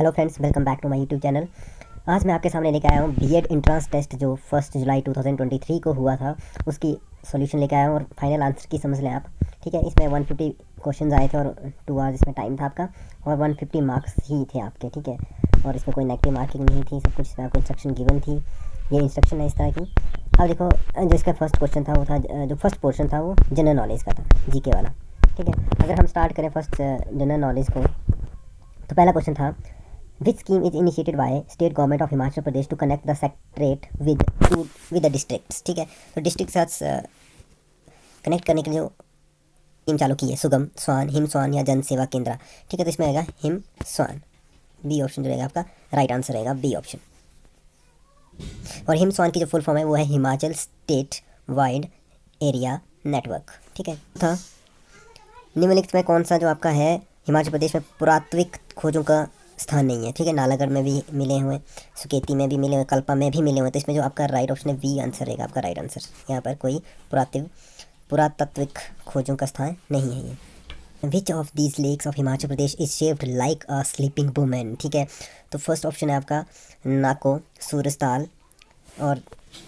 Hello friends, welcome back to my YouTube channel. आज मैं आपके सामने लेकर आया हूँ बीएड एंट्रेंस टेस्ट जो 1 जुलाई 2023 को हुआ था, उसकी सॉल्यूशन लेकर आया हूँ और फाइनल आंसर की समझ लें आप। ठीक है, इसमें 150 क्वेश्चंस आए थे और 2 आवर्स इसमें टाइम था आपका और 150 मार्क्स ही थे आपके। ठीक है, और इसमें कोई नेगेटिव मार्किंग नहीं थी, सब कुछ इसमें आपको इंस्ट्रक्शन गिवन थी। ये इंस्ट्रक्शन है इस तरह की। अब देखो, जो इसका फर्स्ट क्वेश्चन था वो था, जो फर्स्ट पोर्शन था वो जनरल नॉलेज का था, जीके वाला। ठीक है, अगर हम स्टार्ट करें फर्स्ट जनरल नॉलेज को, तो पहला क्वेश्चन था, Which scheme is initiated by state government of Himachal Pradesh to connect the secretariat with the districts। ठीक है, तो डिस्ट्रिक्ट के साथ कनेक्ट करने के लिए जो स्कीम चालू की है, सुगम स्वान, हिम स्वान या जन सेवा केंद्र। ठीक है, तो इसमें आएगा हिम स्वान, बी ऑप्शन जो रहेगा आपका राइट आंसर रहेगा, बी ऑप्शन। और हिम स्वान की जो फुल फॉर्म है वो है Himachal state wide area network. ठीक है, था निम्नलिखित में कौन सा जो आपका है हिमाचल प्रदेश में पुरातात्विक खोजों का स्थान नहीं है। ठीक है, नालागढ़ में भी मिले हुए, सुकेती में भी मिले हुए, कल्पा में भी मिले हुए, तो इसमें जो आपका राइट ऑप्शन है वी आंसर रहेगा आपका राइट आंसर। यहाँ पर कोई पुरातात्विक खोजों का स्थान नहीं है ये। Which of these lakes of Himachal Pradesh is shaped like a sleeping woman. ठीक है, तो फर्स्ट ऑप्शन है आपका नाको, सूरजताल और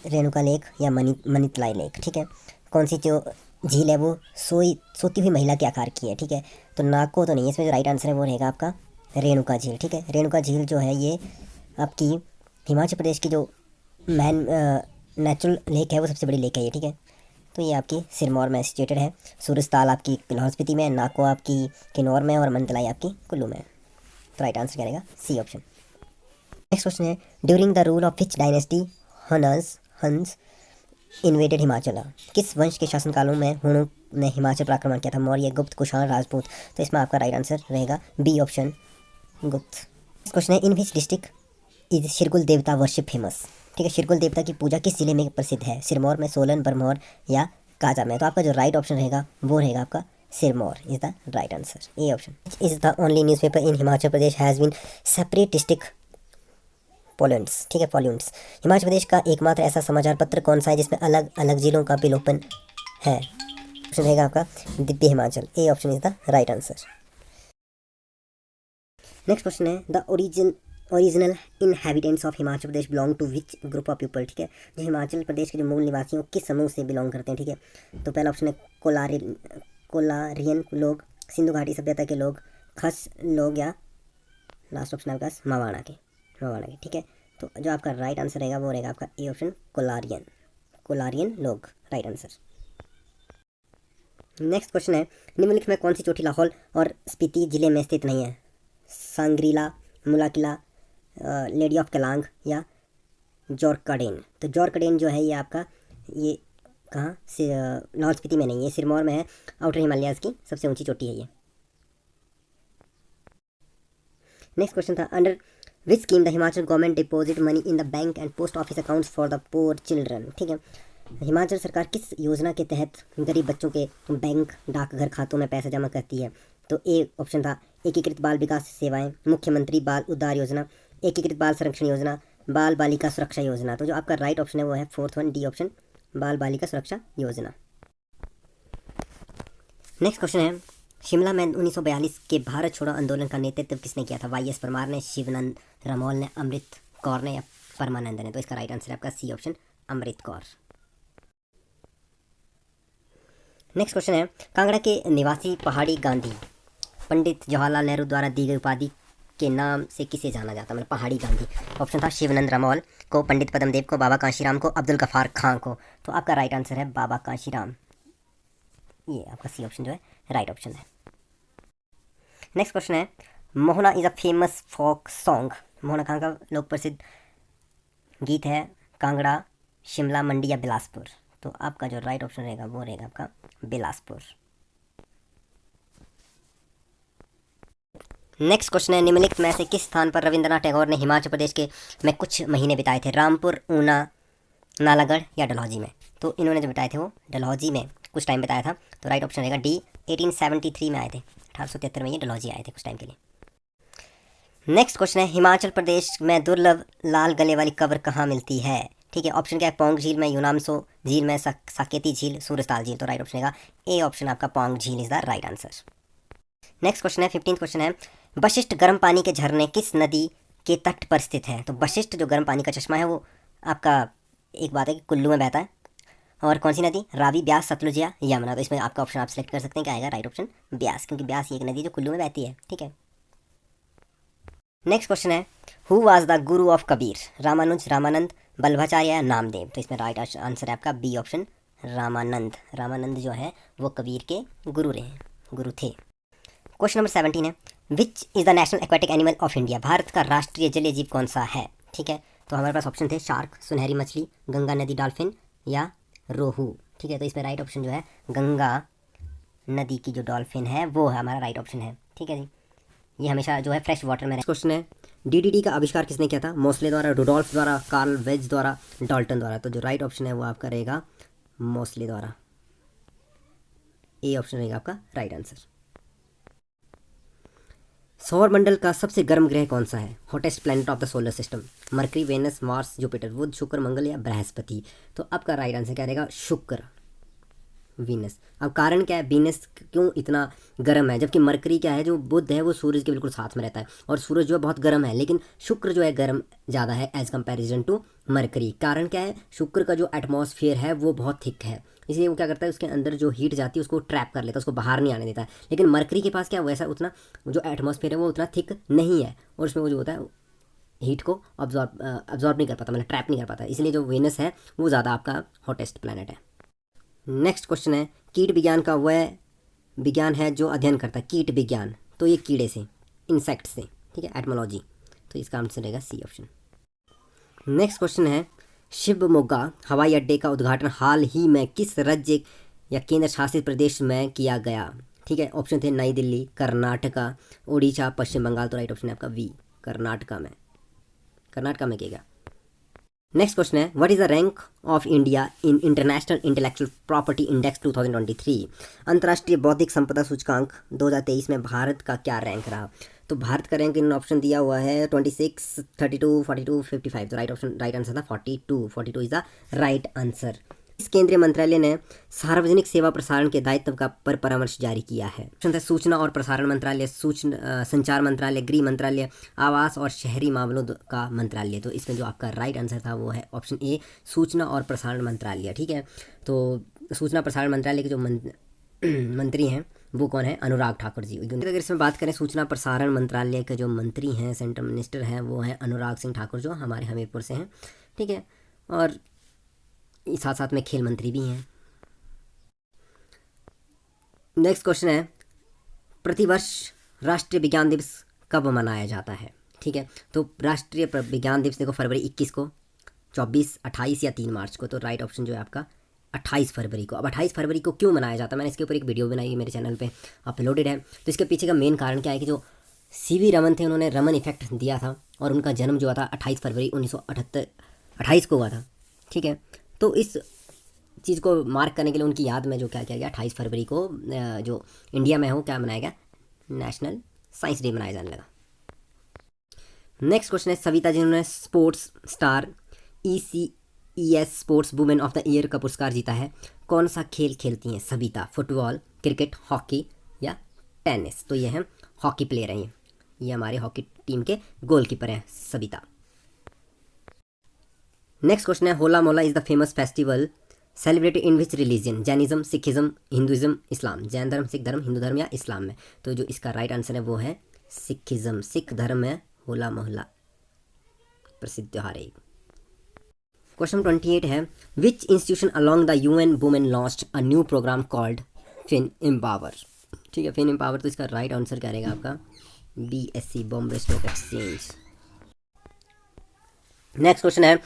रेणुका लेक या मनितलाई लेक। ठीक है, कौन सी जो झील है वो सोती हुई महिला के आकार की है। ठीक है, तो नाको तो नहीं है, इसमें जो राइट आंसर है वो रहेगा आपका रेणुका झील। ठीक है, रेणुका झील जो है ये आपकी हिमाचल प्रदेश की जो नेचुरल लेक है वो सबसे बड़ी लेक है ये। ठीक है, तो ये आपकी सिरमौर में सिचुएटेड है। सूरजताल आपकी लाहौल स्पीति में, नाको आपकी किन्नौर में और मनतलाई आपकी कुल्लू में। तो राइट आंसर क्या रहेगा, सी ऑप्शन। नेक्स्ट क्वेश्चन है, during the rule of which dynasty हंस इन्वेडेड हिमाचल। किस वंश के शासनकालों में हुणों ने हिमाचल पर आक्रमण किया था, मौर्य, गुप्त, कुषाण, राजपूत। तो इसमें आपका राइट आंसर रहेगा बी ऑप्शन, गुप्त। क्वेश्चन है, इन विच डिस्ट्रिक्ट इज शिरकुल देवता वर्शिप फेमस। ठीक है, शिरकुल देवता की पूजा किस जिले में प्रसिद्ध है, सिरमौर में, सोलन, भरमौर या काजा में। तो आपका जो राइट ऑप्शन रहेगा वो रहेगा आपका Sirmaur is the right answer, A option. Is the only newspaper in Himachal Pradesh has been separate district pullouts. ठीक है, पॉल्यूंट्स। हिमाचल प्रदेश का एकमात्र ऐसा समाचार पत्र कौन सा है जिसमें अलग अलग जिलों का विलोपन है। ऑप्शन रहेगा आपका Divya Himachal, A option is the right answer. Next question है, the original inhabitants of Himachal Pradesh belong to which group of people. ठीक है, जो हिमाचल प्रदेश के जो मूल निवासियों किस समूह से बिलोंग करते हैं। ठीक है, तो पहला ऑप्शन है कोलारियन लोग, सिंधु घाटी सभ्यता के लोग, खस लोग या लास्ट ऑप्शन आपका मवाना के। ठीक है, तो जो आपका राइट आंसर रहेगा वो रहेगा आपका ए ऑप्शन, कोलारियन लोग, राइट आंसर। नेक्स्ट क्वेश्चन है, निम्नलिखित में कौन सी चोटी लाहौल और स्पीति जिले में स्थित नहीं है, सांग्रीला, मुलाकिला, लेडी ऑफ कलांग या जॉर्कडेन। तो जॉर्कडेन जो है ये आपका ये कहाँ से, लाहौल स्पीति में नहीं है, सिरमौर में है, आउटर हिमालयाज की सबसे ऊंची चोटी है ये। नेक्स्ट क्वेश्चन था, under which scheme the Himachal government deposit money in the bank and post office accounts for the poor children. ठीक है, हिमाचल सरकार किस योजना के तहत गरीब बच्चों के बैंक डाकघर खातों में पैसा जमा करती है। तो ए ऑप्शन था एकीकृत बाल विकास सेवाएं, मुख्यमंत्री बाल उद्धार योजना, एकीकृत बाल संरक्षण योजना, बाल बालिका सुरक्षा योजना। तो जो आपका राइट ऑप्शन है वो है फोर्थ वन, डी ऑप्शन, बाल बालिका सुरक्षा योजना। नेक्स्ट क्वेश्चन है, शिमला में 1942 के भारत छोड़ो आंदोलन का नेतृत्व किसने किया था, वाई.एस. परमार ने, शिवानंद रमोल ने, अमृत कौर ने या परमानंद ने। तो इसका राइट आंसर है आपका C option, Amrit Kaur. Next question है, कांगड़ा के निवासी पहाड़ी गांधी पंडित जवाहरलाल नेहरू द्वारा दी गई उपाधि के नाम से किसे जाना जाता है, मतलब पहाड़ी गांधी। ऑप्शन था शिवानंद रमोल को, पंडित पद्मदेव को, बाबा कांशीराम को, अब्दुल गफ्फार खां को। तो आपका राइट आंसर है बाबा कांशीराम, ये आपका सी ऑप्शन जो है राइट ऑप्शन है। नेक्स्ट क्वेश्चन है, Mohana is a famous folk song. Mohana कहाँ का लोक प्रसिद्ध गीत है, कांगड़ा, शिमला, मंडी या बिलासपुर। तो आपका जो राइट ऑप्शन रहेगा वो रहेगा आपका बिलासपुर। नेक्स्ट क्वेश्चन है, निम्नलिखित में से किस स्थान पर रविंद्रनाथ टैगोर ने हिमाचल प्रदेश के में कुछ महीने बिताए थे, रामपुर, ऊना, नालागढ़ या डलहौजी में। तो इन्होंने जो बिताए थे वो डलहौजी में कुछ टाइम बिताया था। तो राइट ऑप्शन रहेगा डी, 1873 में आए थे, 1873 में ये डलहौजी आए थे कुछ टाइम के लिए। नेक्स्ट क्वेश्चन है, हिमाचल प्रदेश में दुर्लभ लाल गले वाली कब्र कहाँ मिलती है। ठीक है, ऑप्शन क्या है, पोंग झील में, यूनामसो झील में, साकेती झील, सूरजताल झील। तो राइट ऑप्शन रहेगा ए ऑप्शन आपका, पोंग झील is the right answer. Next question है, 15th क्वेश्चन है, वशिष्ठ गर्म पानी के झरने किस नदी के तट पर स्थित है? तो वशिष्ठ जो गर्म पानी का चश्मा है वो आपका एक बात है कि कुल्लू में बहता है। और कौन सी नदी? रावी, ब्यास, सतलुज या यमुना। तो इसमें आपका ऑप्शन आप सेलेक्ट कर सकते हैं, क्या आएगा? राइट ऑप्शन ब्यास, क्योंकि ब्यास ये एक नदी जो कुल्लू में बहती है। ठीक है, नेक्स्ट क्वेश्चन है, who was the Guru of Kabir? Ramanuj, Ramanand, Vallabhacharya या नामदेव? तो इसमें राइट आंसर है आपका बी ऑप्शन रामानंद। रामानंद जो है वो कबीर के गुरु थे। क्वेश्चन नंबर 17 है, which is the national aquatic animal of India? Bharat का राष्ट्रीय जलीय जीव कौन सा है? ठीक है, तो हमारे पास ऑप्शन थे शार्क, सुनहरी मछली, गंगा नदी डॉल्फिन या रोहू। ठीक है, तो इसमें राइट ऑप्शन जो है गंगा नदी की जो डॉल्फिन है वो है हमारा राइट ऑप्शन है। ठीक है जी, ये हमेशा जो है फ्रेश वाटर में। क्वेश्चन है, डीडीटी का आविष्कार किसने किया था? मोस्ले द्वारा, रुडोल्फ द्वारा, कार्ल वेज द्वारा, डाल्टन द्वारा? तो जो राइट ऑप्शन है वो आपका रहेगा मोस्ले द्वारा। ए ऑप्शन रहेगा आपका राइट आंसर। सौरमंडल का सबसे गर्म ग्रह कौन सा है? Hottest planet of the solar system? Mercury, Venus, Mars, Jupiter, Budh, Shukra, Mangal या बृहस्पति? तो आपका राइट आंसर क्या रहेगा? शुक्र, वीनस। अब कारण क्या है, वीनस क्यों इतना गर्म है, जबकि मरकरी क्या है, जो बुध है वो सूरज के बिल्कुल साथ में रहता है और सूरज जो है बहुत गर्म है, लेकिन शुक्र जो है गर्म ज़्यादा है एज कंपैरिजन टू मरकरी। कारण क्या है, शुक्र का जो एटमॉस्फेयर है वो बहुत थिक है, इसलिए वो क्या करता है, उसके अंदर जो हीट जाती है उसको ट्रैप कर लेता है, उसको बाहर नहीं आने देता है। लेकिन मरकरी के पास क्या वैसा उतना जो एटमॉस्फेयर है वो उतना थिक नहीं है और उसमें वो जो होता है हीट को अब्जॉर्ब नहीं कर पाता, मतलब ट्रैप नहीं कर पाता, इसलिए जो वेनस है वो ज़्यादा आपका हॉटेस्ट प्लैनेट है। नेक्स्ट क्वेश्चन है, कीट विज्ञान का वह विज्ञान है जो अध्ययन करता है कीट विज्ञान? तो ये कीड़े से, इंसेक्ट से। ठीक है, एटमोलॉजी। तो इसका आंसर रहेगा सी ऑप्शन। नेक्स्ट क्वेश्चन है, शिवमोगा हवाई अड्डे का उद्घाटन हाल ही में किस राज्य या केंद्र शासित प्रदेश में किया गया? ठीक है, ऑप्शन थे नई दिल्ली, कर्नाटका, उड़ीसा, पश्चिम बंगाल। तो राइट ऑप्शन है आपका वी, कर्नाटका में किया गया। नेक्स्ट क्वेश्चन है, what is the rank of India in international intellectual property index 2023? अंतर्राष्ट्रीय बौद्धिक संपदा सूचकांक 2023 में भारत का क्या रैंक रहा? तो भारत का रैंक इन ऑप्शन दिया हुआ है 26, 32, 42, 55। तो राइट आंसर था 42 इज द राइट आंसर। इस केंद्रीय मंत्रालय ने सार्वजनिक सेवा प्रसारण के दायित्व का पर परामर्श जारी किया है? ऑप्शन है सूचना और प्रसारण मंत्रालय, संचार मंत्रालय, गृह मंत्रालय, आवास और शहरी मामलों का मंत्रालय। तो इसमें जो आपका राइट आंसर था वो है ऑप्शन ए, सूचना और प्रसारण मंत्रालय। ठीक है, तो सूचना प्रसारण मंत्रालय के जो मंत्री हैं वो कौन है? अनुराग ठाकुर जी। अगर इसमें बात करें सूचना प्रसारण मंत्रालय के जो मंत्री हैं, सेंट्रल मिनिस्टर हैं, वो हैं अनुराग सिंह ठाकुर जो हमारे हमीरपुर से हैं। ठीक है, और साथ साथ में खेल मंत्री भी हैं। नेक्स्ट क्वेश्चन है, प्रतिवर्ष राष्ट्रीय विज्ञान दिवस कब मनाया जाता है? ठीक है, तो राष्ट्रीय विज्ञान दिवस देखो फरवरी 21 को, 24, 28 या 3 मार्च को। तो राइट ऑप्शन जो है आपका 28 फरवरी को। अब 28 फरवरी को क्यों मनाया जाता है, मैंने इसके ऊपर एक वीडियो बनाई है, मेरे चैनल पे अपलोडेड है। तो इसके पीछे का मेन कारण क्या है कि जो सीवी रमन थे उन्होंने रमन इफेक्ट दिया था और उनका जन्म जो था 28 फरवरी 1928 को हुआ था। ठीक है, तो इस चीज़ को मार्क करने के लिए उनकी याद में जो क्या किया गया, 28 फरवरी को जो इंडिया में हो क्या मनाया गया, नेशनल साइंस डे मनाया जाने लगा। नेक्स्ट क्वेश्चन है, सविता जिन्होंने sports star ECES sports women of the year का पुरस्कार जीता है, कौन सा खेल खेलती हैं सविता? फुटबॉल, क्रिकेट, हॉकी या टेनिस? तो ये हैं हॉकी प्लेयर हैं, ये हमारे हॉकी टीम के गोलकीपर हैं सविता। नेक्स्ट क्वेश्चन है, Hola Mohalla is the famous festival celebrated in which religion? Jainism, Sikhism, Hinduism, Islam? Jain धर्म, सिख धर्म, हिंदू धर्म या इस्लाम में? तो जो इसका राइट आंसर है वो है सिखिज्म, सिख धर्म में होला मोहल्ला प्रसिद्ध त्योहार है। क्वेश्चन 28 है, which institution along the UN women launched a new program called fin empower? ठीक है, फिन एम्पावर। तो इसका राइट आंसर क्या रहेगा आपका BSE, Bombay stock exchange. Next question है,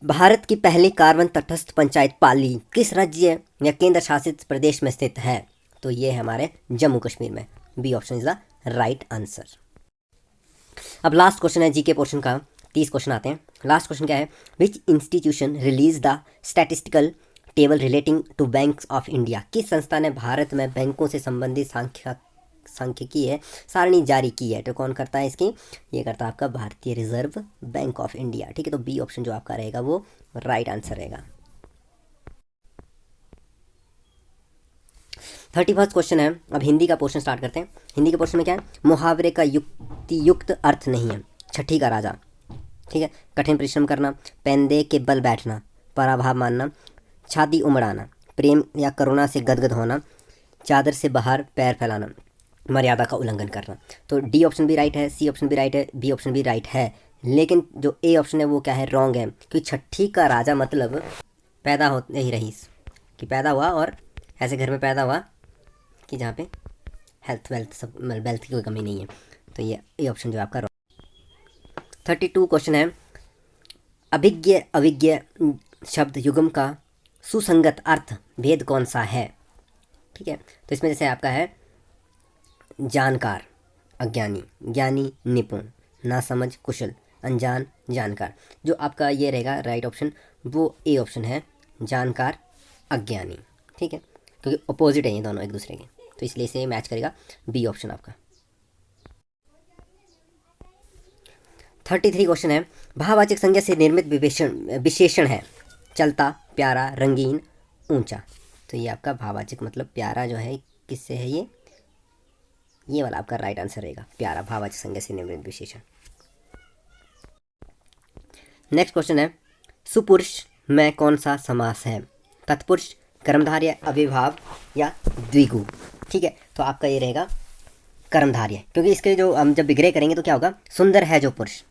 भारत की पहली कार्बन तटस्थ पंचायत पाली किस राज्य या केंद्र शासित प्रदेश में स्थित है? तो ये है हमारे जम्मू कश्मीर में। B option is the right answer. अब लास्ट क्वेश्चन है जीके पोर्शन का, 30 क्वेश्चन आते हैं। लास्ट क्वेश्चन क्या है, which institution release the statistical table relating to banks of India? किस संस्था ने भारत में बैंकों से संबंधित सांख्यिकी है सारणी जारी की है? तो कौन करता है इसकी? ये करता है आपका भारतीय रिजर्व बैंक ऑफ इंडिया। ठीक है, तो बी ऑप्शन जो आपका रहेगा वो राइट आंसर रहेगा। 31 क्वेश्चन है। अब हिंदी का पोर्शन स्टार्ट करते हैं। हिंदी के पोर्शन में क्या है, मुहावरे का युक्त अर्थ नहीं है। छठी का राजा, ठीक है। कठिन परिश्रम करना, पेंदे के बल बैठना, पराभाव मानना, छाती उमड़ाना, प्रेम या करुणा से गदगद होना, चादर से बाहर पैर फैलाना, मर्यादा का उल्लंघन करना। तो डी ऑप्शन भी राइट है, सी ऑप्शन भी राइट है, बी ऑप्शन भी राइट है, लेकिन जो ए ऑप्शन है वो क्या है, रॉन्ग है। क्योंकि छठी का राजा मतलब पैदा होते ही रईस, कि पैदा हुआ और ऐसे घर में पैदा हुआ कि जहाँ पे हेल्थ वेल्थ सब वेल्थ की कोई कमी नहीं है। तो ये ए ऑप्शन जो आपका रॉन्ग। 32 क्वेश्चन है, अभिज्ञ अविज्ञ शब्द युगम का सुसंगत अर्थ भेद कौन सा है, ठीक है। तो इसमें जैसे आपका है जानकार अज्ञानी, ज्ञानी निपुण, नासमझ कुशल, अनजान जानकार। जो आपका ये रहेगा राइट ऑप्शन वो ए ऑप्शन है, जानकार अज्ञानी, ठीक है। क्योंकि अपोजिट है ये दोनों एक दूसरे के, तो इसलिए इसे मैच करेगा बी ऑप्शन आपका। 33 क्वेश्चन है, भाववाचक संज्ञा से निर्मित विशेषण है चलता, प्यारा, रंगीन, ऊंचा। तो ये आपका भाववाचक मतलब प्यारा जो है किससे है, ये वाला आपका राइट आंसर रहेगा, प्यारा भाववाचक संज्ञा से निर्मित विशेषण। नेक्स्ट क्वेश्चन है, सुपुरुष में कौन सा समास है, तत्पुरुष, कर्मधारय, अविभाव या द्विगु, ठीक है। तो आपका ये रहेगा कर्मधारय, क्योंकि इसके जो हम जब विग्रह करेंगे तो क्या होगा, सुंदर है जो पुरुष,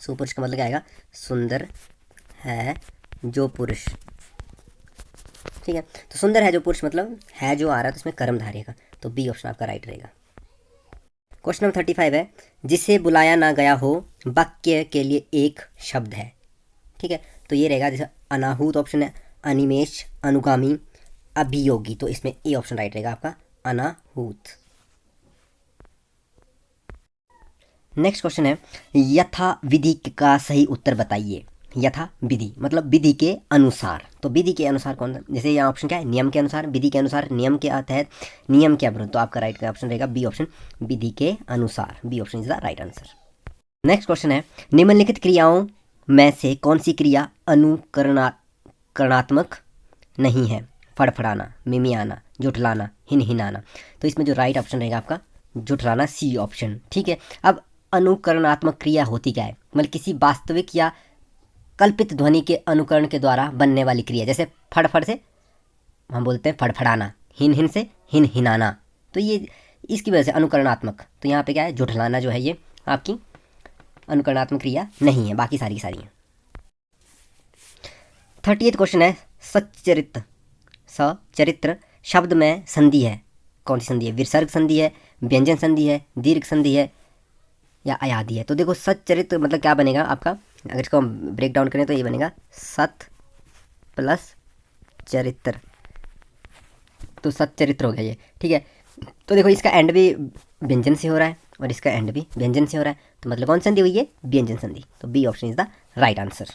सुपुरुष का मतलब क्या आएगा, सुंदर है जो पुरुष, ठीक है। तो सुंदर है जो पुरुष मतलब है जो आ रहा है तो इसमें कर्मधारय का, तो बी ऑप्शन आपका राइट रहेगा। क्वेश्चन नंबर 35 है, जिसे बुलाया ना गया हो वाक्य के लिए एक शब्द है, ठीक है। तो ये रहेगा जैसे अनाहूत ऑप्शन है, अनिमेष, अनुगामी, अभियोगी। तो इसमें ए ऑप्शन राइट रहेगा आपका, अनाहूत। नेक्स्ट क्वेश्चन है, यथा विधि का सही उत्तर बताइए। यथा विधि मतलब विधि के अनुसार, तो विधि के अनुसार कौन सा, जैसे यहाँ ऑप्शन क्या है, नियम के अनुसार, विधि के अनुसार, नियम के तहत, नियम के विरुद्ध। तो आपका राइट का ऑप्शन रहेगा बी ऑप्शन, विधि के अनुसार, B option is the right answer. Next question है, निम्नलिखित क्रियाओं में से कौन सी क्रिया अनुकरणात्मक नहीं है, फड़फड़ाना, मिमियाना, जुटलाना, हिनहिनाना। तो इसमें जो राइट ऑप्शन रहेगा आपका जुटलाना, सी ऑप्शन, ठीक है। अब अनुकरणात्मक क्रिया होती क्या है, मतलब किसी वास्तविक या कल्पित ध्वनि के अनुकरण के द्वारा बनने वाली क्रिया, जैसे फड़फड़ से हम बोलते हैं फड़फड़ाना, हिन हिन से हिन हिनाना, तो ये इसकी वजह से अनुकरणात्मक। तो यहाँ पे क्या है, जुठलाना जो है ये आपकी अनुकरणात्मक क्रिया नहीं है, बाकी सारी की सारी हैं। 38 क्वेश्चन है, सच्चरित्र, सचरित्र शब्द में संधि है, कौन सी संधि है, विसर्ग संधि है, व्यंजन संधि है, दीर्घ संधि है या अयादि है। तो देखो सच्चरित्र मतलब क्या बनेगा आपका, अगर इसको हम ब्रेक डाउन करें तो ये बनेगा सत प्लस चरित्र, तो सच्चरित्र हो गया ये, ठीक है। तो देखो इसका एंड भी व्यंजन से हो रहा है और इसका एंड भी व्यंजन से हो रहा है, तो मतलब कौन संधि हुई है, व्यंजन संधि। तो B option is the right answer.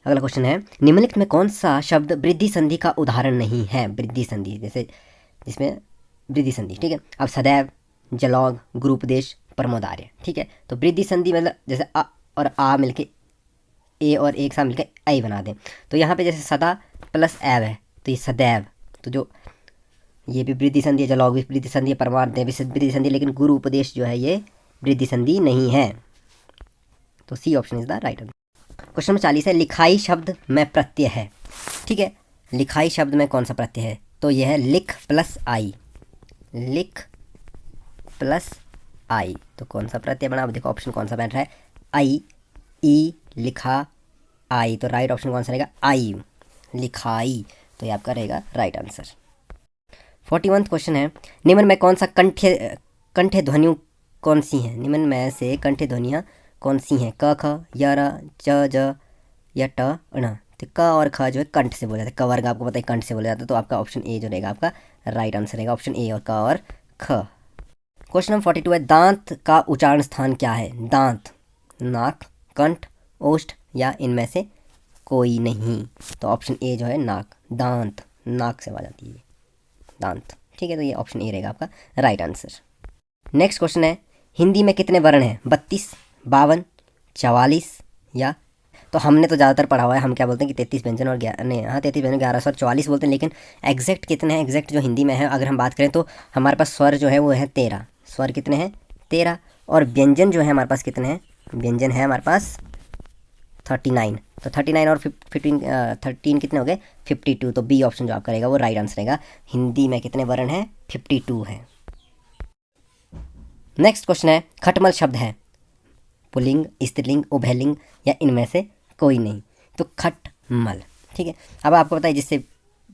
अगला क्वेश्चन है, निम्नलिखित में कौन सा शब्द वृद्धि संधि का उदाहरण नहीं है। वृद्धि संधि जैसे जिसमें वृद्धि संधि, ठीक है। अब सदैव, जलौग, गुरुपदेश, परमोदार्य, ठीक है। तो वृद्धि संधि मतलब जैसे अ और आ मिलके ए और एक साथ मिलकर ऐ बना दें, तो यहाँ पे जैसे सदा प्लस एव है तो ये सदैव, तो जो ये भी वृद्धि संधि है, जलौग भी वृद्धि संधि है, परमार्थ भी वृद्धि संधि, लेकिन गुरु उपदेश जो है ये वृद्धि संधि नहीं है। तो C option is the right answer. Question number 40 है, लिखाई शब्द में प्रत्यय है, ठीक है। लिखाई शब्द में कौन सा प्रत्यय है, तो यह है लिख प्लस आई, लिख प्लस आई। तो कौन सा प्रत्यय बना, अब देखो ऑप्शन कौन सा बैठ रहा है, आई, ई, लिखा, आई। तो राइट ऑप्शन कौन सा रहेगा, आई, लिखाई। तो ये आपका रहेगा राइट आंसर। 41 क्वेश्चन है, निम्न में कौन सा कंठ्य ध्वनियों कौन सी हैं, निम्न में से कंठ्य ध्वनियाँ कौन सी हैं, क, ख, य, र, च, ज या ट, ण। तो क और ख जो है कंठ से बोला जाता है, क वर्ग आपको पता है कंठ से बोला जाता है, तो आपका ऑप्शन ए जो रहेगा आपका राइट आंसर रहेगा, ऑप्शन ए और क और ख। क्वेश्चन नंबर 42 है, दांत का उच्चारण स्थान क्या है, दांत, नाक, कंठ, ओष्ठ या इनमें से कोई नहीं। तो ऑप्शन ए जो है नाक, दांत, नाक से आवाज आती है दांत, ठीक है। तो ये ऑप्शन ए रहेगा आपका राइट आंसर। नेक्स्ट क्वेश्चन है, हिंदी में कितने वर्ण हैं, 32, 52, 44 या। तो हमने तो ज़्यादातर पढ़ा हुआ है, हम क्या बोलते हैं कि 33 व्यंजन और नहीं, हाँ 33 व्यंजन 11 स्वर 44 बोलते हैं, लेकिन एग्जैक्ट कितने हैं, एग्जैक्ट जो हिंदी में है अगर हम बात करें तो हमारे पास स्वर जो है वो है 13, स्वर कितने हैं 13, और व्यंजन जो है हमारे पास कितने हैं, व्यंजन है हमारे पास 39, तो 39 और 13 कितने हो गए 52, तो बी ऑप्शन जो आपका रहेगा वो राइट आंसर रहेगा। हिंदी में कितने वर्ण हैं 52 है। नेक्स्ट क्वेश्चन है खटमल शब्द है पुल्लिंग, स्त्रीलिंग, उभयलिंग या इनमें से कोई नहीं, तो खटमल, ठीक है। अब आपको पता है जिससे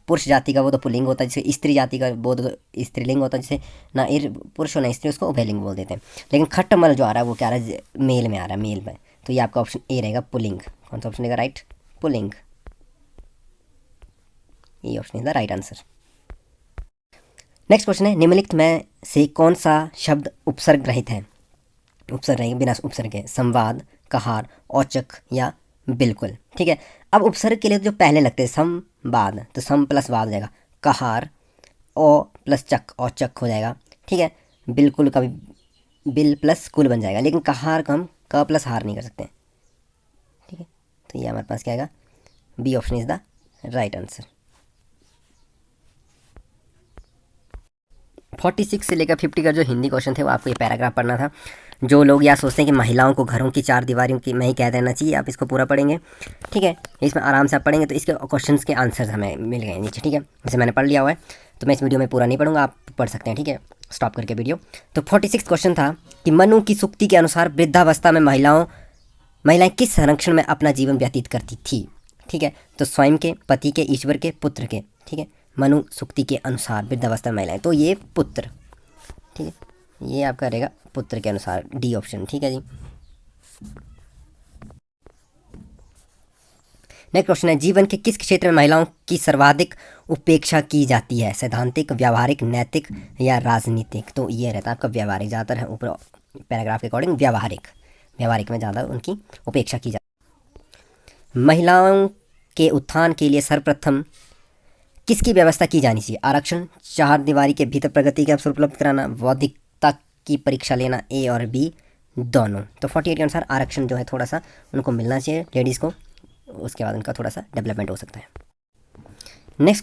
पुरुष जाति का वो तो पुल्लिंग होता है, जिससे स्त्री जाति का वो तो स्त्रीलिंग होता है, जिससे ना पुरुष और ना स्त्री उसको उभयलिंग बोल देते हैं, लेकिन खटमल जो आ रहा है वो क्या आ रहा है मेल में आ रहा है, मेल में, तो ये आपका ऑप्शन ए रहेगा पुल्लिंग। कौन सा ऑप्शन रहेगा राइट, पुल्लिंग, ये option is the right answer. Next question है निम्नलिखित में से कौन सा शब्द उपसर्ग रहित है, उपसर्ग रहेंगे बिना उपसर्ग के, संवाद, कहार, औचक या बिल्कुल, ठीक है। अब उपसर्ग के लिए जो पहले लगते हैं संवाद, तो सम प्लस वाद हो जाएगा, कहार ओ प्लस चक औचक हो जाएगा, ठीक है। बिल्कुल का भी बिल प्लस कुल बन जाएगा, लेकिन कहार का हम क प्लस हार नहीं कर सकते, ठीक है। तो ये हमारे पास क्या आएगा, B option is the right answer. 46 से लेकर 50 का जो हिंदी क्वेश्चन थे वो आपको ये पैराग्राफ पढ़ना था। जो लोग या सोचते हैं कि महिलाओं को घरों की चार दीवारों की में ही कह देना चाहिए, आप इसको पूरा पढ़ेंगे, ठीक है। इसमें आराम से आप पढ़ेंगे तो इसके क्वेश्चंस के आंसर्स हमें मिल गए नीचे, ठीक है। जैसे मैंने पढ़ लिया हुआ है तो मैं इस वीडियो में पूरा नहीं पढ़ूंगा, आप पढ़ सकते हैं, ठीक है, स्टॉप करके वीडियो। तो 46 क्वेश्चन था कि मनु की सूक्ति के अनुसार वृद्धावस्था में महिलाएं किस संरक्षण में अपना जीवन व्यतीत करती थी, ठीक है। तो स्वयं के, पति के, ईश्वर के, पुत्र के, ठीक है। मनु सूक्ति के अनुसार वृद्धावस्था में महिलाएं, तो ये पुत्र, ठीक है, ये आपका रहेगा पुत्र के अनुसार, डी ऑप्शन, ठीक है जी। नेक्स्ट क्वेश्चन है जीवन के किस क्षेत्र में महिलाओं की सर्वाधिक उपेक्षा की जाती है, सैद्धांतिक, व्यावहारिक, नैतिक या राजनीतिक, तो ये रहता है आपका व्यावहारिक, ज़्यादातर है ऊपर पैराग्राफ के अकॉर्डिंग व्यावहारिक में ज़्यादा उनकी उपेक्षा की जाती है। महिलाओं के उत्थान के लिए सर्वप्रथम किसकी व्यवस्था की जानी चाहिए, आरक्षण, चार दीवारी के भीतर प्रगति के अवसर उपलब्ध कराना, बौद्धिकता की परीक्षा लेना, ए और बी दोनों। तो 48 के अनुसार आरक्षण जो है थोड़ा सा उनको मिलना चाहिए लेडीज़ को, उसके बाद उनका थोड़ा सा डेवलपमेंट हो सकता है। नेक्स्ट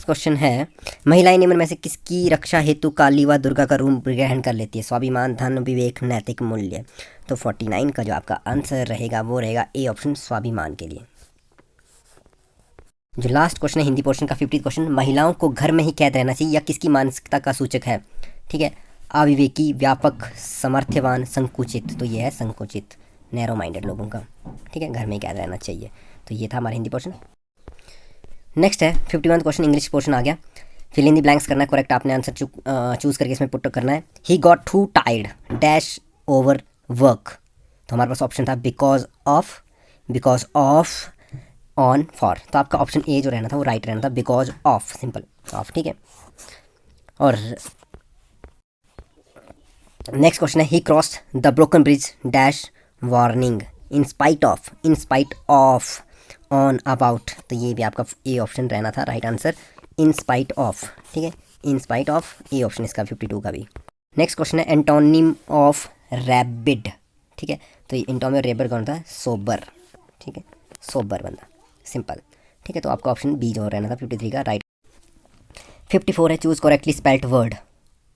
क्वेश्चन है महिलाएं निम्न में से किसकी रक्षा हेतु काली व दुर्गा का रूप ग्रहण कर लेती है, स्वाभिमान, धन, विवेक, नैतिक मूल्य, तो 49 का जो आपका आंसर रहेगा वो रहेगा ए ऑप्शन, स्वाभिमान के लिए। जो लास्ट क्वेश्चन है हिंदी पोर्शन का 50 क्वेश्चन, महिलाओं को घर में ही कैद रहना चाहिए या किसकी मानसिकता का सूचक है, ठीक है। अविवेकी, व्यापक, समर्थ्यवान, संकुचित, तो ये है संकुचित, नैरो माइंडेड लोगों का, ठीक है, घर में ही कैद रहना चाहिए। तो ये था हमारा हिंदी पोर्शन। नेक्स्ट है 51 क्वेश्चन, इंग्लिश पोर्शन आ गया। फिल इन द ब्लैंक्स करना है, करेक्ट आपने आंसर चूज करके इसमें पुट करना है। He got to tired dash over work, तो हमारे पास ऑप्शन था बिकॉज ऑफ ऑन फॉर, तो आपका ऑप्शन ए जो रहना था वो राइट रहना था, बिकॉज ऑफ, सिंपल ऑफ, ठीक है। और नेक्स्ट क्वेश्चन है he crossed the broken bridge dash warning, in spite of, on, about, तो ये भी आपका ए ऑप्शन रहना था right answer, in spite of, ठीक है, in spite of, A option इसका 52 का भी। नेक्स्ट क्वेश्चन है एंटोनिम ऑफ रैबिड, ठीक है, तो ये एंटोनिम ऑफ रैबिड कौन था, सोबर, ठीक है, सोबर बंदा, सिंपल, ठीक है। तो आपका ऑप्शन बी जो रहना था 53 का राइट। 54 है choose correctly spelled word,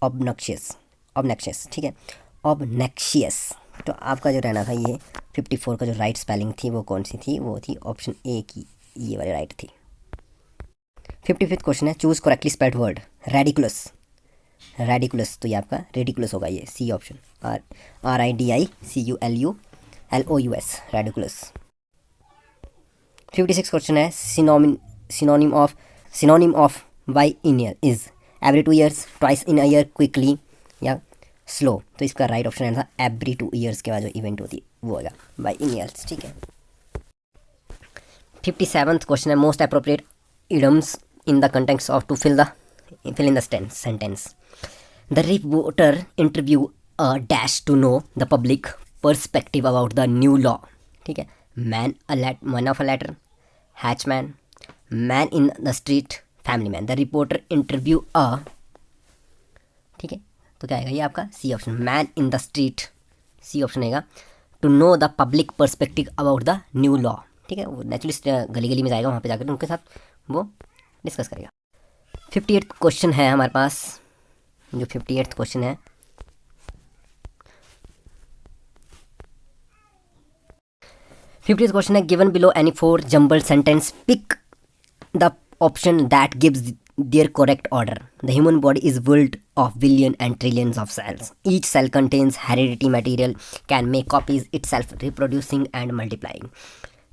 obnoxious, ठीक है, ऑब्नॉक्शियस, तो आपका जो रहना था ये 54 का जो राइट स्पेलिंग थी वो कौन सी थी, वो थी ऑप्शन ए की, ये वाली राइट थी। 55th क्वेश्चन है choose correctly spelled word, ridiculous, तो ये आपका रेडिकुलस होगा, ये C option, RIDICULUS, ridiculous. 56 question है synonym of biennial is every 2 years, twice in a year, quickly या स्लो, तो इसका राइट ऑप्शन है एवरी 2 years के बाद जो इवेंट होती है वो होगा बाइएनियल्स, ठीक है। 57th क्वेश्चन है most appropriate idioms in the context of to fill in the sentence, the reporter interview a dash to know the public perspective about the new law, ठीक है, man of a letter, hatchet man, man in the street, family man, the reporter interview a, ठीक है, तो क्या आएगा ये आपका C option, man in the street, C option आएगा। To know the public perspective about the new law. ठीक है, वो नेचुरली गली गली में जाएगा, वहाँ पे जाकर उनके साथ वो डिस्कस करेगा। 58th क्वेश्चन है हमारे पास, जो 58th क्वेश्चन है, given below any 4 jumbled sentence, pick the option that gives their correct order. The human body is built of billion and trillions of cells. Each cell contains hereditary material, can make copies itself, reproducing and multiplying.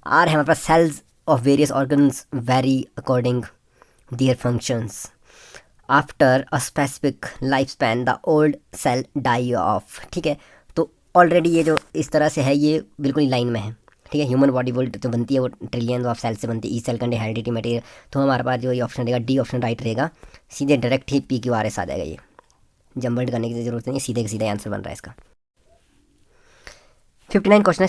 Are हमारे पास cells of various organs vary according their functions. After a specific lifespan, the old cell die off. ठीक है, तो already ये जो इस तरह से है ये बिल्कुल लाइन में है। ठीक है, ह्यूमन बॉडी बुल्ड जो बनती है वो ट्रिलियंस ऑफ सेल से बनती है। E cell contain heredity material, तो हमारे पास जो ये ऑप्शन रहेगा डी ऑप्शन राइट रहेगा। सीधे डायरेक्ट ही पी क्यू आर एस आ जाएगा, ये जम्बल्ड करने की जरूरत नहीं है, सीधे सीधे आंसर बन रहा है इसका। 59 क्वेश्चन है,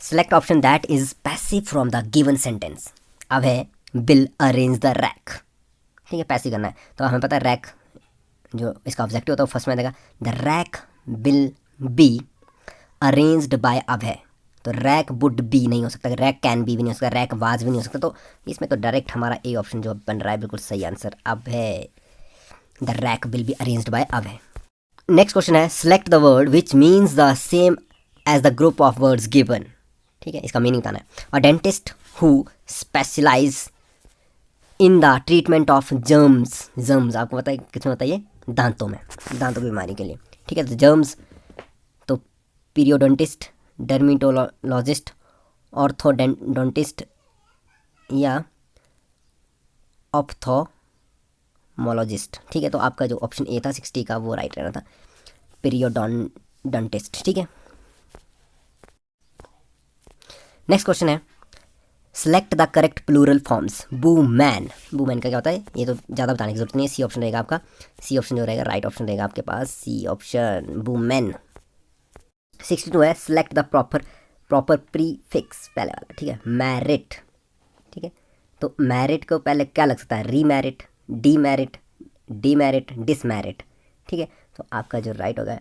select option that is passive from the given sentence. अब है बिल अरेंज द रैक। ठीक है, पैसिव करना है, तो हमें पता है रैक जो इसका ऑब्जेक्टिव होता है फर्स्ट में देगा the rack will be arranged by अब है, तो रैक वुड बी नहीं हो सकता, रैक कैन बी भी नहीं हो सकता, रैक वाज भी नहीं हो सकता, तो इसमें तो डायरेक्ट हमारा ए ऑप्शन जो बन रहा है बिल्कुल सही आंसर अब है, the rack will be arranged by अब है। नेक्स्ट क्वेश्चन है, select the word which means the same as the group of words given. ठीक है, इसका मीनिंग बताना है। A dentist who specialize in the treatment of germs आपको पता है किसमें होता है ये, दांतों में, दांतों की बीमारी के लिए। ठीक है, तो जर्म्स तो पीरियोडोंटिस्ट, डर्मेटोलॉजिस्ट, ऑर्थोडोंटिस्ट या ऑप्थोमोलॉजिस्ट। ठीक है, तो आपका जो ऑप्शन ए था 60 का वो राइट रहना था, पीरियोडोंटिस्ट। ठीक है, नेक्स्ट क्वेश्चन है, select the correct plural forms. Women का क्या होता है ये तो ज़्यादा बताने की जरूरत नहीं है, सी ऑप्शन रहेगा आपका, सी ऑप्शन जो रहेगा राइट ऑप्शन रहेगा आपके पास, सी ऑप्शन वूमेन। 62 है, सेलेक्ट द प्रॉपर प्रीफिक्स पहले वाला। ठीक है, मैरिट। ठीक है, तो मैरिट को पहले क्या लग सकता है, रीमैरिट, डीमैरिट, डीमैरिट, डिसमैरिट। ठीक है, तो आपका जो राइट होगा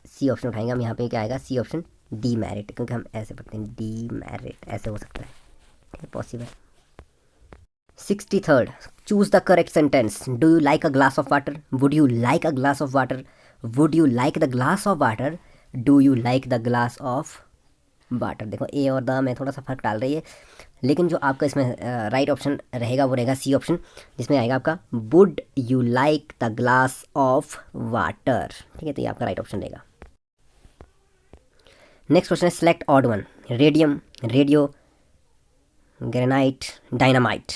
सी ऑप्शन उठाएंगे हम, यहाँ पे क्या आएगा, सी ऑप्शन डीमैरिट, क्योंकि हम ऐसे पढ़ते हैं डीमैरिट, ऐसे हो सकता है। ठीक है, possible. 63rd, choose the correct sentence. Do you like a glass of water, would you like a glass of water, would you like the glass of water, do you like the glass of water. देखो ए और the में थोड़ा सा फर्क डाल रही है, लेकिन जो आपका इसमें राइट ऑप्शन रहेगा वो रहेगा सी ऑप्शन, जिसमें आएगा आपका would you like the glass of water. ठीक है, तो ये आपका राइट ऑप्शन रहेगा। नेक्स्ट क्वेश्चन है, select odd one. Radium, radio, granite, dynamite.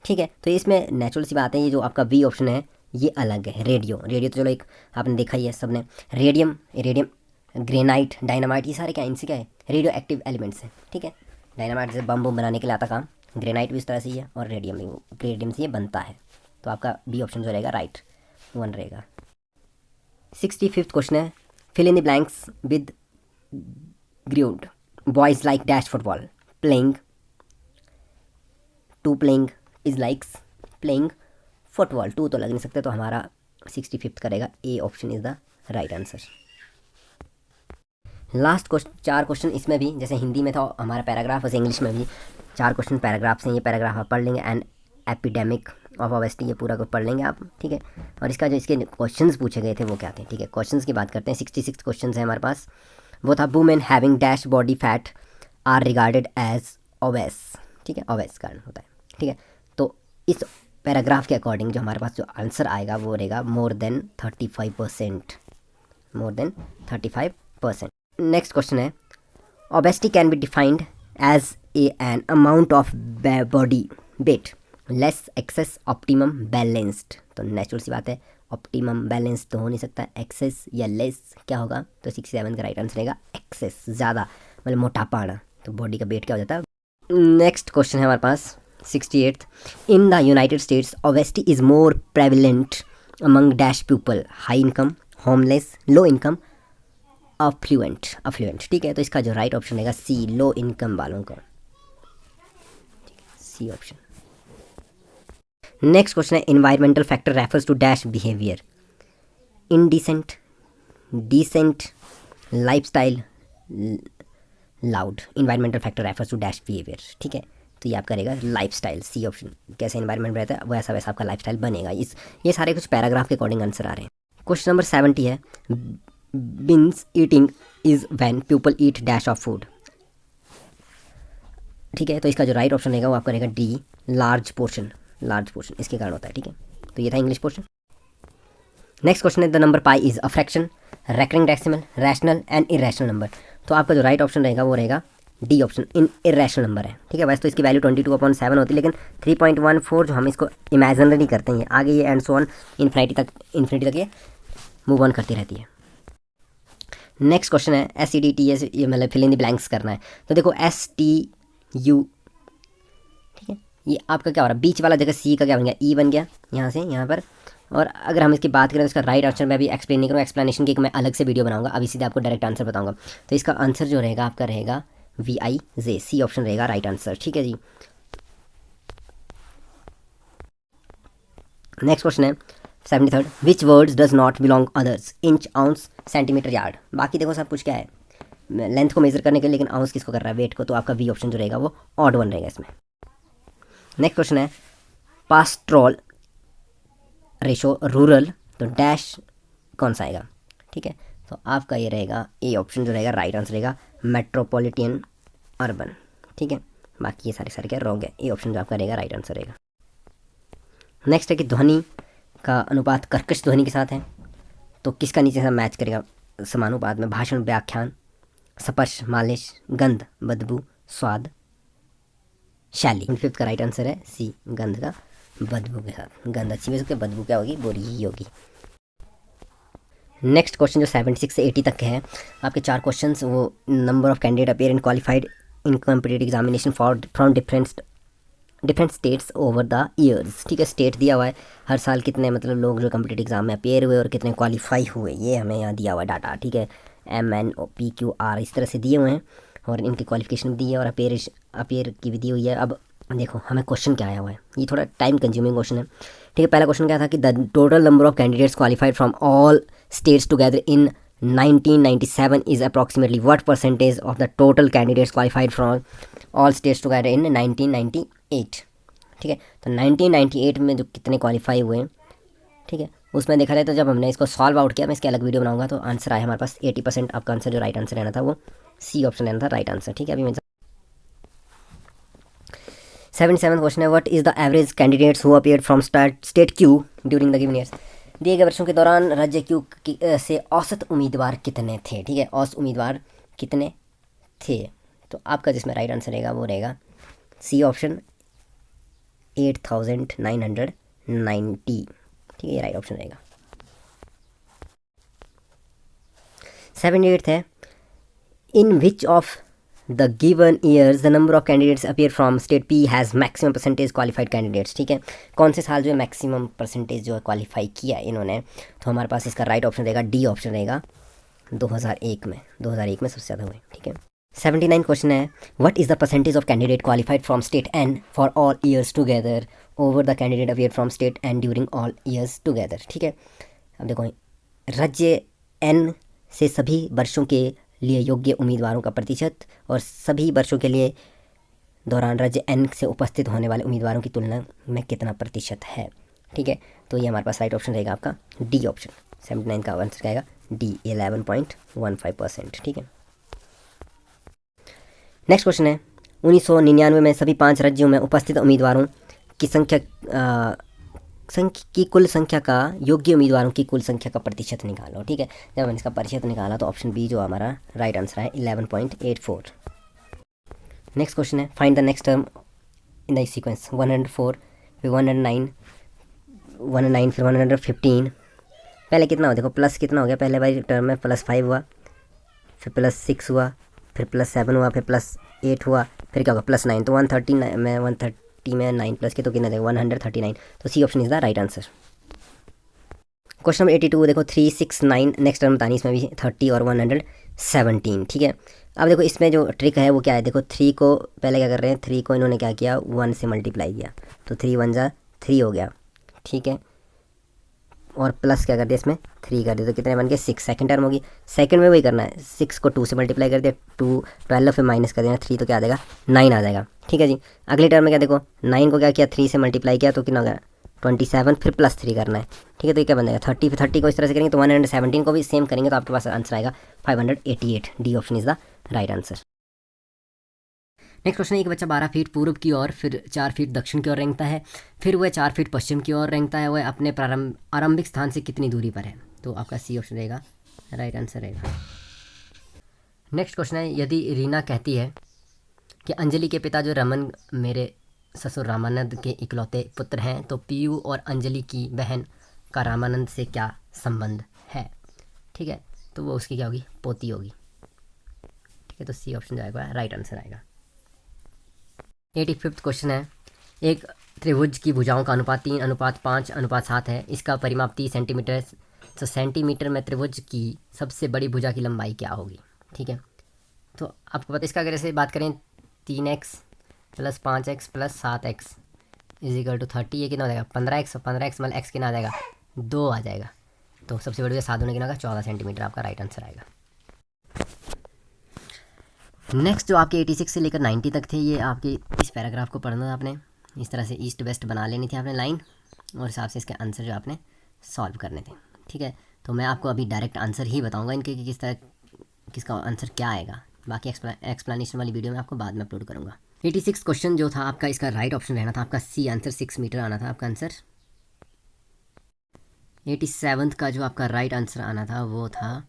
ठीक है, तो इसमें नेचुरल सी बात है, ये जो आपका बी ऑप्शन है ये अलग है। रेडियो तो चलो एक आपने देखा ही है सबने, रेडियम, ग्रेनाइट, डायनामाइट, ये सारे क्या इनसे क्या है, रेडियो एक्टिव एलिमेंट्स हैं। ठीक है, डायनामाइट से बम बनाने के लिए आता काम, ग्रेनाइट भी इस तरह से ही है, और रेडियम से ये बनता है, तो आपका बी ऑप्शन जो रहेगा राइट वन रहेगा। 65th क्वेश्चन है, fill in the blanks with gerund. Boys like dash football, playing, to playing is likes playing football. To तो लग नहीं सकते, तो हमारा 65th करेगा, A option is the right answer. Last question, 4 question इसमें भी, जैसे हिंदी में था हमारा पैराग्राफ, वैसे इंग्लिश में भी 4 क्वेश्चन पैराग्राफ से, ये पैराग्राफ आप पढ़ लेंगे। एंड एपिडेमिक ऑफ ओबेसिटी, ये पूरा को पढ़ लेंगे आप। ठीक है, और इसका जो इसके क्वेश्चंस पूछे गए थे वो क्या थे। ठीक है, क्वेश्चंस की बात करते हैं। 66 क्वेश्चन है हमारे पास, वो था women having dash body fat are regarded as obese. ठीक है, ओबेस कारण होता है। ठीक है, तो इस पैराग्राफ के अकॉर्डिंग जो हमारे पास जो आंसर आएगा वो रहेगा more than 35%, more than 35%। Next question है, obesity can be defined as an amount of body weight less excess optimum balanced. तो नेचुरल सी बात है, ऑप्टिमम बैलेंस तो हो नहीं सकता, एक्सेस या लेस क्या होगा, तो 67 का राइट आंसर रहेगा एक्सेस, ज़्यादा मतलब मोटापा आना, तो बॉडी का वेट क्या हो जाता है। नेक्स्ट क्वेश्चन है हमारे पास 68th, in the United states obesity is more prevalent among dash people, high income, homeless, low income, affluent. ठीक है, तो इसका जो राइट ऑप्शन रहेगा सी, लो इनकम वालों का, सी ऑप्शन। नेक्स्ट क्वेश्चन है, environmental factor refers to dash behaviour, indecent, decent, lifestyle, loud, environmental factor refers to dash behaviour, ठीक है। तो ये आपका रहेगा लाइफस्टाइल, सी ऑप्शन। कैसे इन्वायरमेंट रहता है वैसा वैसा आपका लाइफस्टाइल बनेगा। ये सारे कुछ पैराग्राफ के अकॉर्डिंग आंसर आ रहे हैं। क्वेश्चन नंबर 70 है, beings eating is when people eat dash of food, ठीक है। तो इसका जो राइट ऑप्शन रहेगा वो आपका रहेगा D, large portion. Large portion इसके कारण होता है, ठीक है। तो ये था इंग्लिश पोर्शन। नेक्स्ट क्वेश्चन है, the number pi is a fraction, recurring decimal, rational and irrational number. तो आपका जो राइट ऑप्शन रहेगा वो रहेगा डी ऑप्शन, इन इरेशनल नंबर है, ठीक है। वैसे तो इसकी वैल्यू 22/7 होती है, लेकिन 3.14 जो हम इसको इमेजिनरी करते हैं, आगे ये एंड सो ऑन इन्फिनिटी तक ये मूव ऑन करती रहती है। नेक्स्ट क्वेश्चन है, SEDTS, ये मतलब फिल इन द ब्लैंक्स करना है। तो देखो STU, ठीक है, ये आपका क्या हो रहा है, बीच वाला जगह सी का क्या बन गया, ई बन गया यहाँ से यहाँ पर। और अगर हम इसकी बात करें तो इसका राइट आंसर मैं अभी एक्सप्लेन नहीं करूँगा, एक्सप्लेनेशन की मैं अलग से वीडियो बनाऊंगा, अभी सीधे आपको डायरेक्ट आंसर बताऊंगा। तो इसका आंसर जो रहेगा आपका रहेगा VIJ, सी ऑप्शन रहेगा राइट आंसर, ठीक है जी। नेक्स्ट क्वेश्चन है 73, विच words does not belong others, inch, ounce, centimetre, yard. बाकी देखो सब कुछ क्या है, लेंथ को मेजर करने के लिए, लेकिन आउंस किसको कर रहा है, वेट को। तो आपका वी ऑप्शन जो रहेगा वो ऑड वन रहेगा इसमें। नेक्स्ट क्वेश्चन है, पास्ट्रोल रेशो रूरल, तो डैश कौन सा आएगा, ठीक है। तो आपका ये रहेगा ए ऑप्शन जो रहेगा राइट आंसर रहेगा मेट्रोपॉलिटन अर्बन, ठीक है। बाकी ये सारे क्या रॉन्ग है, ए ऑप्शन जो आपका रहेगा राइट आंसर रहेगा। नेक्स्ट है कि ध्वनि का अनुपात कर्कश ध्वनि के साथ है, तो किसका नीचे से मैच करेगा समानुपात में, भाषण, व्याख्यान, स्पर्श, मालिश, गंध, बदबू, स्वाद, शैली। फिफ्थ का राइट आंसर है सी, गंध का बदबू के साथ। गंध अच्छी भी सकती है, बदबू क्या होगी, बुरी ही होगी। नेक्स्ट क्वेश्चन जो 76 से 80 तक के हैं आपके 4 क्वेश्चन, वो number of candidate appear in qualified in competitive examination from different states over the years, ठीक है। स्टेट दिया हुआ है, हर साल कितने मतलब लोग जो कॉम्पिटिटिव एग्जाम में अपीयर हुए और कितने क्वालिफाई हुए, ये हमें यहाँ दिया हुआ है डाटा, ठीक है। MNOPQR इस तरह से दिए हुए हैं, और इनकी क्वालिफिकेशन भी दी है, और अपीयर की भी दी हुई है। अब देखो हमें क्वेश्चन क्या आया हुआ है, ये थोड़ा टाइम कंज्यूमिंग क्वेश्चन है, ठीक है। पहला क्वेश्चन क्या था कि the total number of candidates qualified from all states together in 1997 is approximately what percentage of the total candidates qualified from all states together in 1998, ठीक है। तो 1998 में जो कितने क्वालिफाई हुए, ठीक है, उसमें देखा जाए तो जब हमने इसको सॉल्व आउट किया, मैं इसकी अलग वीडियो बनाऊंगा, तो आंसर आया हमारे पास 80%। आपका आंसर जो राइट आंसर रहना था वो सी ऑप्शन रहना था राइट आंसर, ठीक है। अभी 77 क्वेश्चन है, what is the average candidates who appeared from state Q during the given years. दिए गए वर्षों के दौरान राज्य क्यू से औसत उम्मीदवार कितने थे, ठीक है, औसत उम्मीदवार कितने थे। तो आपका जिसमें राइट आंसर रहेगा वो रहेगा सी ऑप्शन 8990, ठीक है, ये राइट ऑप्शन रहेगा। 78 है, in which of the given years the number of candidates appear from state P has maximum percentage qualified candidates, ठीक है। कौन से साल जो है मैक्सिमम परसेंटेज जो है क्वालिफाई किया इन्होंने, तो हमारे पास इसका राइट ऑप्शन रहेगा डी ऑप्शन रहेगा 2001 में सबसे ज़्यादा हुए, ठीक है। 79 क्वेश्चन है, what is the percentage of candidate qualified from state N for all years together over the candidate appear from state N during all years together, ठीक है। अब देखो राज्य एन से सभी वर्षों के लिए योग्य उम्मीदवारों का प्रतिशत, और सभी वर्षों के लिए दौरान राज्य एन से उपस्थित होने वाले उम्मीदवारों की तुलना में कितना प्रतिशत है, ठीक है। तो ये हमारे पास राइट ऑप्शन रहेगा आपका डी ऑप्शन। 79 का आंसर आएगा डी, 11.15%, ठीक है। नेक्स्ट क्वेश्चन है, 1999 में सभी 5 राज्यों में उपस्थित उम्मीदवारों की की कुल संख्या का योग्य उम्मीदवारों की कुल संख्या का प्रतिशत निकालो, ठीक है। जब मैंने इसका प्रतिशत निकाला तो ऑप्शन बी जो हमारा राइट आंसर है 11.84। नेक्स्ट क्वेश्चन है, find the next term in the sequence 104 फिर 109 फिर 115। पहले कितना हो, देखो प्लस कितना हो गया, पहले वाली टर्म में +5 हुआ, फिर +6 हुआ, फिर +7 हुआ, फिर +8 हुआ, फिर क्या होगा +9। तो 139 में 130 में 9 प्लस के तो कितना देगा 139। तो C option is the right answer. Question number 82 देखो 3, 6, 9 नेक्स्ट टर्म बतानी, इसमें भी 30 और 117, ठीक है। अब देखो इसमें जो ट्रिक है वो क्या है, देखो 3 को पहले क्या कर रहे हैं, 3 को इन्होंने क्या किया 1 से मल्टीप्लाई किया, तो 3 1 जा 3 हो गया, ठीक है। और प्लस क्या कर दिया इसमें 3 कर दिया, तो कितने बन गए 6। सेकंड टर्म होगी, सेकंड में वही करना है, 6 को 2 से मल्टीप्लाई कर दिया, 2 12 फिर माइनस कर देना 3, तो क्या आ जाएगा 9 आ जाएगा। ठीक है जी। अगले टर्म में क्या देखो 9 को क्या किया 3 से मल्टीप्लाई किया तो कितना हो गया 27, फिर प्लस 3 करना है। ठीक है, तो ये क्या बन जाएगा 30, फिर 30 को इस तरह से करेंगे तो 117 को भी सेम करेंगे तो आपके पास आंसर आएगा 588। D option is the right answer. Next question है, एक बच्चा 12 फीट पूर्व की ओर फिर 4 फीट दक्षिण की ओर रेंगता है, फिर वह 4 फीट पश्चिम की ओर रेंगता है, वह अपने आरंभिक स्थान से कितनी दूरी पर है? तो आपका सी ऑप्शन रहेगा राइट आंसर रहेगा। नेक्स्ट क्वेश्चन है, यदि रीना कहती है कि अंजलि के पिता जो रमन मेरे ससुर रामानंद के इकलौते पुत्र हैं, तो पीयू और अंजलि की बहन का रामानंद से क्या संबंध है? ठीक है, तो वो उसकी क्या होगी पोती होगी। ठीक है, तो सी ऑप्शन जाएगा राइट आंसर आएगा। 85वां क्वेश्चन है, एक त्रिभुज की भुजाओं का अनुपात 3:5:7 है, इसका परिमाप 30 सेंटीमीटर है, तो सेंटीमीटर में त्रिभुज की सबसे बड़ी भुजा की लंबाई क्या होगी? ठीक है, तो आपको पता इसका अगर ऐसे बात करें 3x + 5x + 7x = 30, ये कितना हो जाएगा 15x, 15x मतलब x कितना आ जाएगा 2 आ जाएगा, तो सबसे बड़ी भुजा 7 होने कितना होगा 14 सेंटीमीटर, आपका राइट आंसर आएगा। नेक्स्ट जो आपके 86 से लेकर 90 तक थे, ये आपके इस पैराग्राफ को पढ़ना था आपने, इस तरह से ईस्ट वेस्ट बना लेनी थी आपने लाइन, और हिसाब से इसके आंसर जो आपने सॉल्व करने थे। ठीक है, तो मैं आपको अभी डायरेक्ट आंसर ही बताऊंगा इनके कि किस तरह किसका आंसर क्या आएगा, बाकी एक्सप्लेनेशन वाली वीडियो मैं आपको बाद में अपलोड करूँगा। 86 क्वेश्चन जो था आपका, इसका राइट ऑप्शन रहना था आपका सी आंसर, 6 मीटर आना था आपका आंसर। 87 का जो आपका राइट आंसर आना था वो था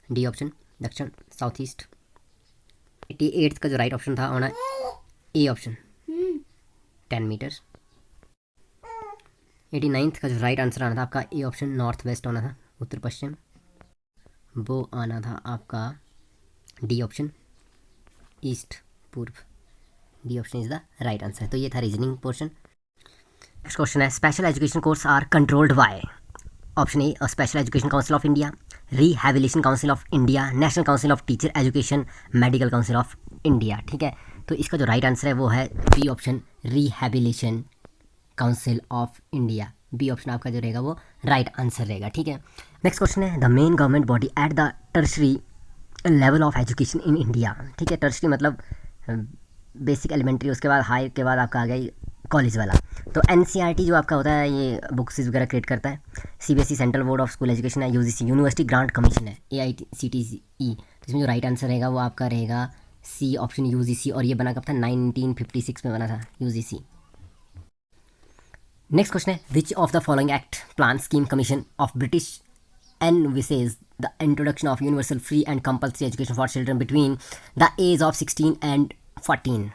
डी ऑप्शन, दक्षिण साउथ ईस्ट। 88 का जो राइट ऑप्शन था होना ए ऑप्शन 10 मीटर। 89 का जो राइट आंसर आना था आपका ए ऑप्शन नॉर्थ वेस्ट होना था, उत्तर पश्चिम। वो आना था आपका डी ऑप्शन ईस्ट पूर्व। D option is the right answer. तो ये था रीजनिंग पोर्शन। नेक्स्ट क्वेश्चन है, special education course are controlled by option A special education council of India, rehabilitation council of India, national council of teacher education, medical council of India. ठीक है, तो इसका जो right answer है वो है B option, rehabilitation council of India. B option आपका जो रहेगा वो राइट आंसर रहेगा। ठीक है, नेक्स्ट क्वेश्चन है, the main government body at the tertiary level of education in India. ठीक है, टर्शरी मतलब बेसिक एलिमेंट्री, उसके बाद हाई के बाद आपका आ गया कॉलेज वाला। तो एनसीईआरटी जो आपका होता है ये बुक्स वगैरह क्रिएट करता है। CBSE central board of school education है, यूजीसी यूनिवर्सिटी ग्रांट कमीशन है, एआईसीटीई। तो इसमें जो राइट आंसर रहेगा वो आपका रहेगा सी ऑप्शन यूजीसी, और ये बना कब था 1956 में बना था यूजीसी। नेक्स्ट क्वेश्चन है, which of the following act plan scheme commission of British envisages the introduction of universal free and compulsory education for children between the age of 16 and 14।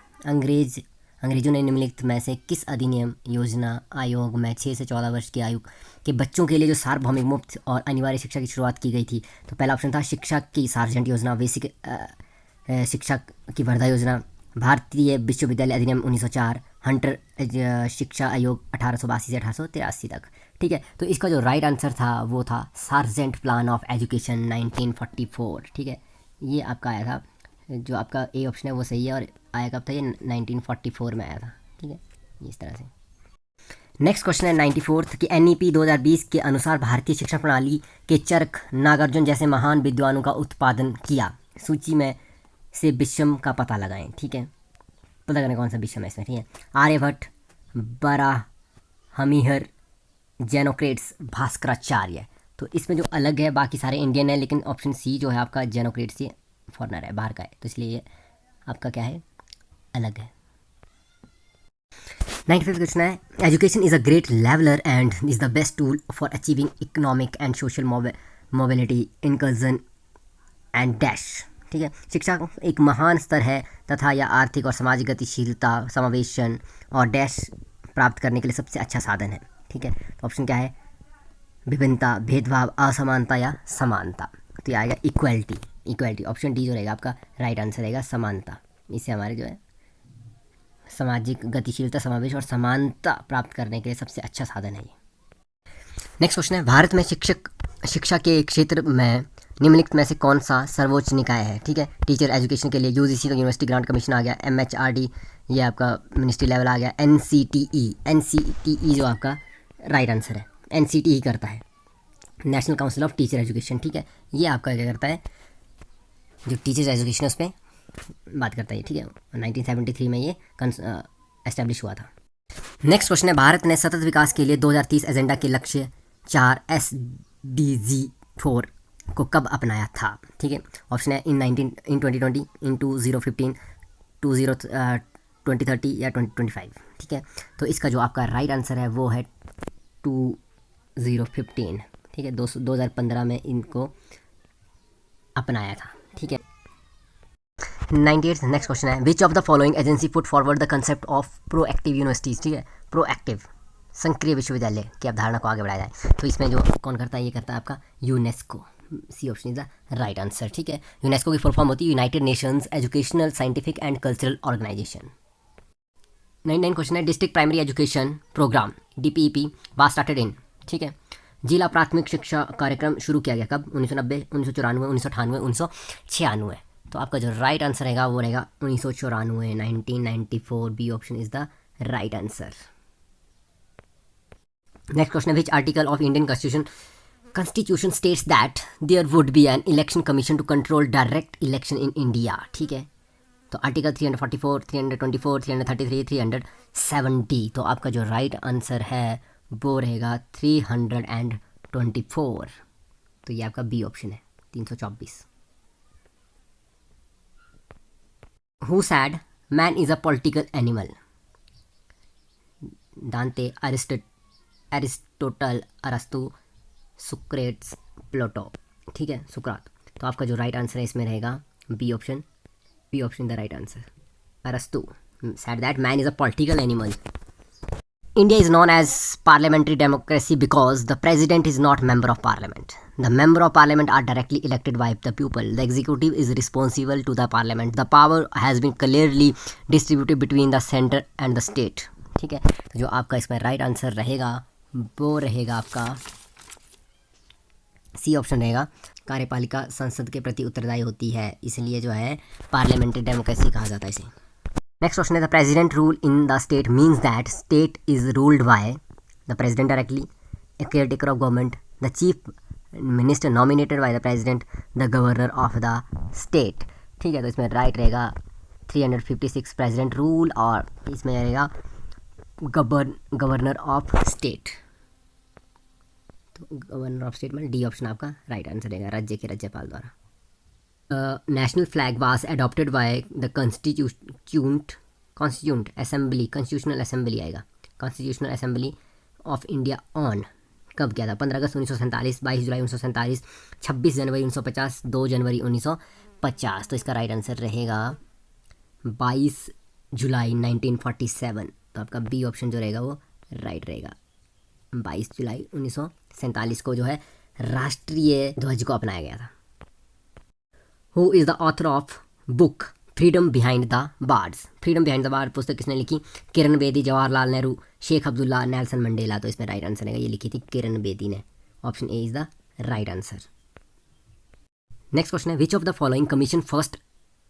अंग्रेजों ने निम्नलिखित में से किस अधिनियम योजना आयोग में 6 से 14 वर्ष की आयु के बच्चों के लिए जो सार्वभौमिक मुफ्त और अनिवार्य शिक्षा की शुरुआत की गई थी? तो पहला ऑप्शन था शिक्षा की सार्जेंट योजना, बेसिक शिक्षा की वर्धा योजना, भारतीय विश्वविद्यालय अधिनियम 1904, हंटर शिक्षा आयोग 1882 से 1883 तक। ठीक है, तो इसका जो राइट आंसर था वो था सार्जेंट प्लान ऑफ एजुकेशन 1944। ठीक है, ये आपका आया था, जो आपका ए ऑप्शन है वो सही है, और आया कब था ये 1944 में आया था। ठीक है, इस तरह से। नेक्स्ट क्वेश्चन है 94th कि एनईपी 2020 के अनुसार भारतीय शिक्षा प्रणाली के चरख नागार्जुन जैसे महान विद्वानों का उत्पादन किया, सूची में से विषम का पता लगाएं। ठीक है, पता करें कौन सा विषम है इसमें। ठीक है, आर्यभट्ट, बराहमिहिर, जेनोक्रेट्स, भास्कराचार्य। तो इसमें जो अलग है बाकी सारे इंडियन है, लेकिन ऑप्शन सी जो है आपका जेनोक्रेट्स ये फॉरनर है, बाहर का है, तो इसलिए ये आपका क्या है अलग है। 95th क्वेश्चन है, education is a great leveller and is the best tool for achieving economic and social mobility, inclusion and dash. ठीक है, शिक्षा एक महान स्तर है तथा यह आर्थिक और सामाजिक गतिशीलता, समावेशन और डैश प्राप्त करने के लिए सबसे अच्छा साधन है। ठीक है, तो ऑप्शन क्या है, विभिन्नता, भेदभाव, असमानता या समानता। तो ये आएगा इक्वलिटी। इक्वलिटी ऑप्शन डी जो रहेगा आपका राइट आंसर रहेगा समानता। इससे हमारे जो है सामाजिक गतिशीलता, समावेश और समानता प्राप्त करने के लिए सबसे अच्छा साधन है ये। नेक्स्ट क्वेश्चन है, भारत में शिक्षा के क्षेत्र में निम्नलिखित में से कौन सा सर्वोच्च निकाय है? ठीक है, टीचर एजुकेशन के लिए यूजीसी तो यूनिवर्सिटी ग्रांट कमीशन आ गया, एमएचआरडी ये आपका मिनिस्ट्री लेवल आ गया, एनसीटीई जो आपका राइट आंसर है। एनसीटी ही करता है, national council of teacher education. ठीक है, ये आपका क्या करता है, जो टीचर्स एजुकेशन है उस पर बात करता है। ठीक है, 1973 में ये एस्टेब्लिश हुआ था। नेक्स्ट क्वेश्चन है, भारत ने सतत विकास के लिए 2030 एजेंडा के लक्ष्य 4 SDG4 को कब अपनाया था? ठीक है, ऑप्शन है इन 2020, इन 2015, 2030 या 2025। ठीक है, तो इसका जो आपका राइट आंसर है वो है 2015। ठीक है, 2015 में इनको अपनाया था। ठीक है, 98 नेक्स्ट क्वेश्चन है, which of the following agency put forward the concept of proactive universities? ठीक है, प्रोएक्टिव सक्रिय विश्वविद्यालय की अवधारणा को आगे बढ़ाया जाए। तो इसमें जो कौन करता है, ये करता है आपका UNESCO. C option is the right answer. ठीक है, यूनेस्को की फुल फॉर्म होती है United Nations Educational Scientific and Cultural Organization. 99 question है, district primary education programme DPEP was started in. ठीक है, जिला प्राथमिक शिक्षा कार्यक्रम शुरू किया गया कब? 1990, 1994, 1998, 1996। तो आपका जो राइट आंसर रहेगा वो रहेगा 1994, 1994। B option is the right answer. Next question है, which article of Indian constitution states that there would be an election commission to control direct election in India? ठीक है, तो आर्टिकल 344, 324, 333, 370। तो आपका जो राइट आंसर है वो रहेगा 324। तो ये आपका बी ऑप्शन है, 324। Who said man is a political animal? दांते, एरिस्टोटल, अरस्तु, सुक्रेट्स, प्लेटो। ठीक है, सुकरात। तो आपका जो राइट आंसर है इसमें रहेगा B option. B option the right answer, अरस्तु said that man is a political animal. India is known as parliamentary democracy because the president is not member of parliament. The member of parliament are directly elected by the people. The executive is responsible to the parliament. The power has been clearly distributed between the center and the state. ठीक है, तो जो आपका इसमें right answer रहेगा वो रहेगा आपका सी ऑप्शन रहेगा, कार्यपालिका संसद के प्रति उत्तरदायी होती है, इसलिए जो है पार्लियामेंट्री डेमोक्रेसी कहा जाता है इसे। नेक्स्ट क्वेश्चन है, the president rule in the state means that state is ruled by the president directly, A care taker of government, the chief minister nominated by the president, the governor of the state. ठीक है, तो इसमें right रहेगा 356 president rule, और इसमें रहेगा governor of state. तो governor of state में डी ऑप्शन आपका राइट आंसर रहेगा, राज्य के राज्यपाल द्वारा। National flag was adopted by the constitutional assembly आएगा, constitutional assembly of India on कब किया था? 15 अगस्त 1947, 22 जुलाई 1947, 26 जनवरी 1950, 2 जनवरी 1950। तो इसका राइट आंसर रहेगा 22 जुलाई 1947। तो आपका बी ऑप्शन जो रहेगा वो राइट रहेगा, 22 जुलाई 1947 को जो है राष्ट्रीय ध्वज को अपनाया गया था। Who is the author of book freedom behind the bars? Freedom behind the bar पुस्तक किसने लिखी? Kiran Bedi, Jawaharlal Nehru, Sheikh Abdullah, Nelson Mandela. तो इसमें राइट आंसर है, ये लिखी थी किरण बेदी ने। Option A is the right answer. Next question है, which of the following commission first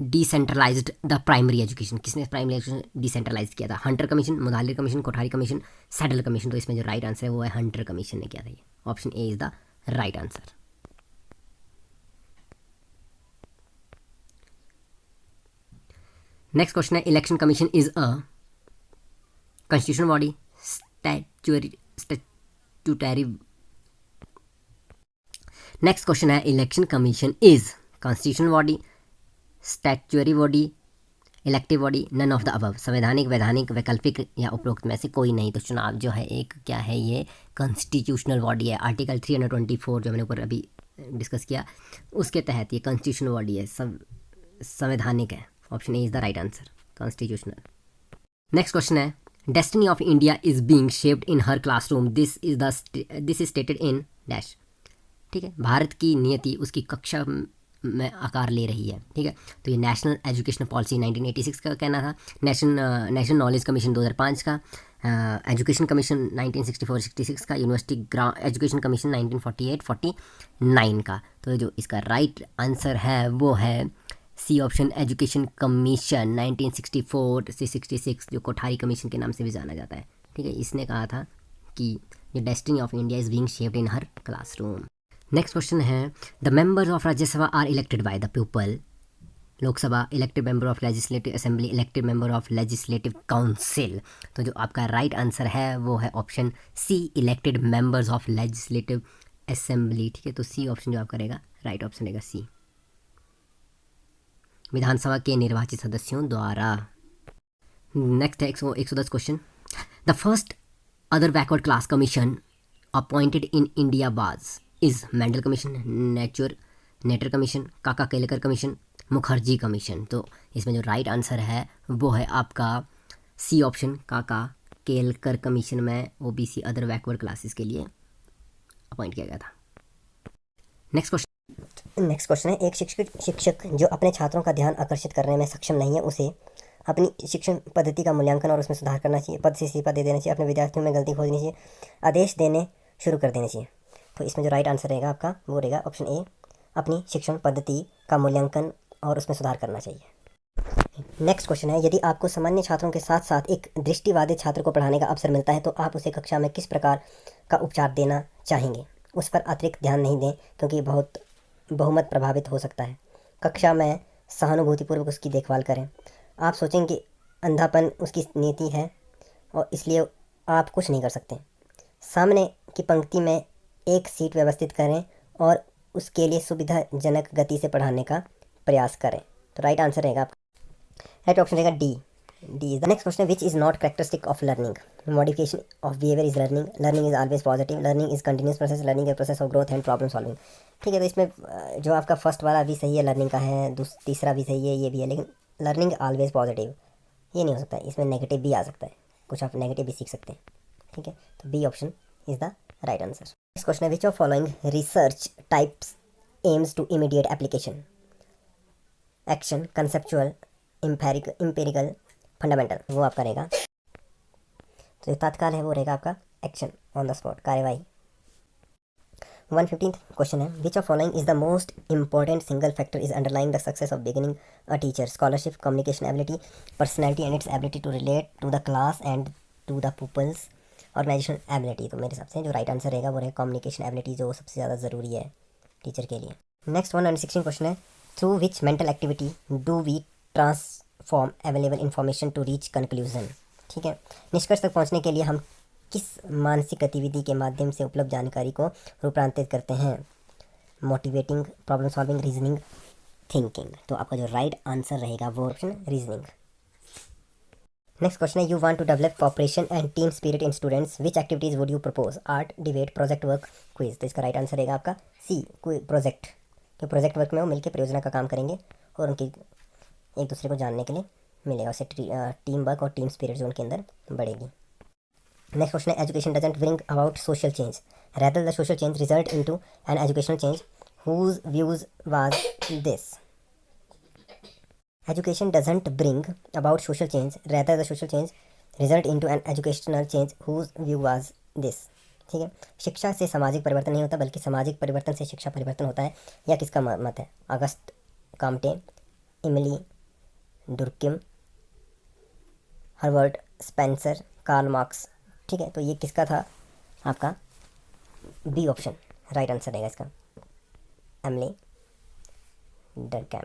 decentralised the primary education? किसने प्राइमरी एजुकेशन डिसेंट्रलाइज किया था? Hunter commission, Mudaliar commission, Kothari commission, Sadler commission. तो इसमें जो राइट आंसर है वो है हंटर कमीशन ने किया था। ये option A is the right answer. Next question है, election commission is a constitutional body, statutory. Next question है, election commission is constitutional body, statutory body, elective body, none of the above. संवैधानिक, वैधानिक, वैकल्पिक या उपरोक्त में से कोई नहीं। तो चुनाव जो है एक क्या है, ये कॉन्स्टिट्यूशनल बॉडी है। आर्टिकल 324 जो मैंने ऊपर अभी डिस्कस किया उसके तहत ये कॉन्स्टिट्यूशनल बॉडी है, संवैधानिक है। Option A is the right answer, constitutional. Next question है, destiny of India is being shaped in her classroom, this is stated in dash. ठीक है, भारत की नियति उसकी कक्षा में आकार ले रही है। ठीक है, तो ये नेशनल एजुकेशन पॉलिसी 1986 का कहना था, नेशनल नॉलेज कमीशन 2005 का, एजुकेशन कमीशन 1964-66 का, यूनिवर्सिटी एजुकेशन कमीशन 1948-49 का। तो जो इसका राइट आंसर है वो है सी ऑप्शन, एजुकेशन कमीशन 1964 से 66, जो कोठारी कमीशन के नाम से भी जाना जाता है। ठीक है, इसने कहा था कि the destiny of India is being shaped in her classroom. Next question है the members of Rajya Sabha are elected by the people. Lok Sabha elected member of legislative assembly, elected member of legislative council. तो जो आपका राइट आंसर है वो है option C, elected members of legislative assembly. ठीक है, तो सी ऑप्शन जो आपका रहेगा राइट ऑप्शन रहेगा सी, विधानसभा के निर्वाचित सदस्यों द्वारा। नेक्स्ट है 110 question. The first other backward class commission appointed in India was is Mandal commission, नेटर commission, Kaka Kalelkar commission, Mukherjee commission. तो इसमें जो राइट आंसर है वो है आपका सी ऑप्शन, काका केलकर कमीशन में ओबीसी अदर बैकवर्ड क्लासेस के लिए अपॉइंट किया गया था। नेक्स्ट क्वेश्चन है एक शिक्षक जो अपने छात्रों का ध्यान आकर्षित करने में सक्षम नहीं है, उसे अपनी शिक्षण पद्धति का मूल्यांकन और उसमें सुधार करना चाहिए, पद से इस्तीफा दे देना चाहिए, अपने विद्यार्थियों में गलती खोजनी चाहिए, आदेश देने शुरू कर देने चाहिए। तो इसमें जो राइट आंसर रहेगा आपका वो रहेगा ऑप्शन ए, अपनी शिक्षण पद्धति का मूल्यांकन और उसमें सुधार करना चाहिए। नेक्स्ट क्वेश्चन है यदि आपको सामान्य छात्रों के साथ साथ एक दृष्टिबाधित छात्र को पढ़ाने का अवसर मिलता है तो आप उसे कक्षा में किस प्रकार का उपचार देना चाहेंगे। उस पर अतिरिक्त ध्यान नहीं दें क्योंकि बहुत बहुमत प्रभावित हो सकता है। कक्षा में सहानुभूतिपूर्वक उसकी देखभाल करें। आप सोचेंगे कि अंधापन उसकी नीति है और इसलिए आप कुछ नहीं कर सकते। सामने की पंक्ति में एक सीट व्यवस्थित करें और उसके लिए सुविधाजनक गति से पढ़ाने का प्रयास करें। तो राइट आंसर रहेगा आपका, राइट ऑप्शन रहेगा D is the next question. Which is not characteristic of learning. Modification of behaviour is learning, learning is always positive, learning is continuous process, learning a process of growth and problem solving. ठीक है, तो इसमें जो आपका first वाला भी सही है, लर्निंग का है, तीसरा भी सही है, ये भी है, लेकिन लर्निंग ऑलवेज पॉजिटिव ये नहीं हो सकता, इसमें नेगेटिव भी आ सकता है, कुछ आप नेगेटिव भी सीख सकते हैं। ठीक है, तो B option is the right answer. Next question है which of following research types aims to immediate application. Action, conceptual, empirical, fundamental. वो आपका रहेगा, तो जो तत्काल है वो रहेगा आपका एक्शन, ऑन द स्पॉट, कार्यवाही। 115th क्वेश्चन है which of following is the most important single factor is underlying the success of beginning a teacher. Scholarship, communication ability, personality and its ability to relate to the class and to the pupils, organisation ability. तो मेरे हिसाब से जो right answer रहेगा वो रहेगा communication ability, जो सबसे ज़्यादा ज़रूरी है टीचर के लिए। नेक्स्ट 116 क्वेश्चन है through which mental activity do we transform available information to reach conclusion. ठीक है, निष्कर्ष तक पहुंचने के लिए हम किस मानसिक गतिविधि के माध्यम से उपलब्ध जानकारी को रूपांतरित करते हैं। Motivating, problem solving, reasoning, thinking. तो आपका जो राइट आंसर रहेगा वो ऑप्शन रीजनिंग। नेक्स्ट क्वेश्चन है you want to develop cooperation and team spirit in students, which activities would you propose. Art, debate, project work, quiz. तो इसका right answer रहेगा आपका सी, प्रोजेक्ट। तो प्रोजेक्ट वर्क में वो मिलकर परियोजना का काम करेंगे और उनकी एक दूसरे को जानने के लिए मिलेगा, उससे टीम वर्क और टीम स्पिरिट जो उनके अंदर बढ़ेगी। नेक्स्ट क्वेश्चन है education doesn't bring about social change, rather the social change result into an educational change, whose views was this. Education doesn't bring about social change, rather the social change result into an educational change, whose view was this. ठीक है, शिक्षा से सामाजिक परिवर्तन नहीं होता बल्कि सामाजिक परिवर्तन से शिक्षा परिवर्तन होता है। यह किसका मत है। Auguste Comte, Emile Durkheim, Herbert Spencer, Karl Marx. ठीक है, तो ये किसका था आपका बी ऑप्शन राइट आंसर रहेगा इसका, एमिली डुर्किम।